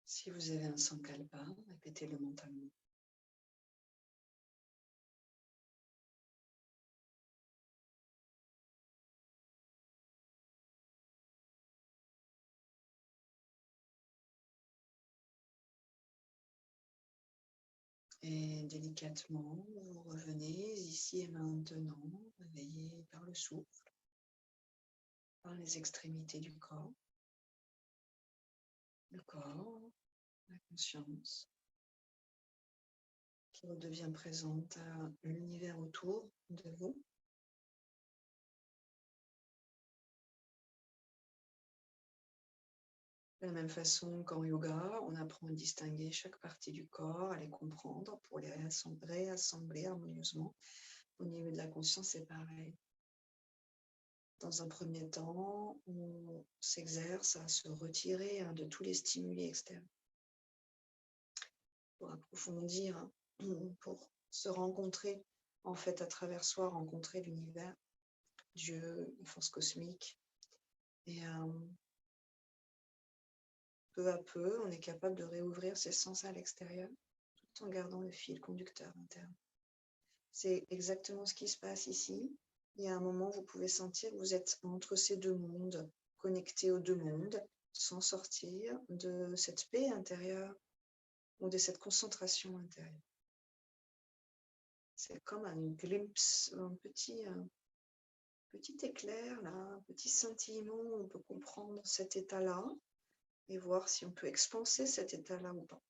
Si vous avez un sankalpa, répétez-le mentalement. Et délicatement, vous revenez ici et maintenant, réveillé par le souffle, par les extrémités du corps, le corps, la conscience, qui redevient présente à l'univers autour de vous. De la même façon qu'en yoga, on apprend à distinguer chaque partie du corps, à les comprendre pour les réassembler harmonieusement. Au niveau de la conscience, c'est pareil. Dans un premier temps, on s'exerce à se retirer de tous les stimuli externes pour approfondir, pour se rencontrer, en fait, à travers soi, rencontrer l'univers, Dieu, la force cosmique. Et peu à peu, on est capable de réouvrir ses sens à l'extérieur, tout en gardant le fil conducteur interne. C'est exactement ce qui se passe ici. Il y a un moment, vous pouvez sentir que vous êtes entre ces deux mondes, connectés aux deux mondes, sans sortir de cette paix intérieure ou de cette concentration intérieure. C'est comme un glimpse, un petit éclair, là, un petit scintillement où on peut comprendre cet état-là et voir si on peut expanser cet état-là ou pas.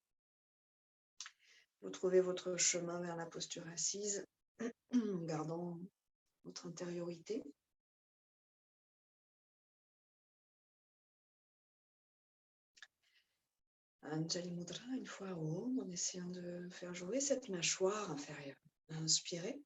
Vous trouvez votre chemin vers la posture assise en gardant votre intériorité. Anjali Mudra, une fois haut, en essayant de faire jouer cette mâchoire inférieure. Inspirez.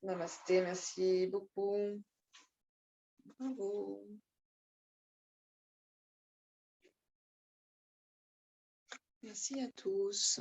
Namasté, merci beaucoup. Bravo. Merci à tous.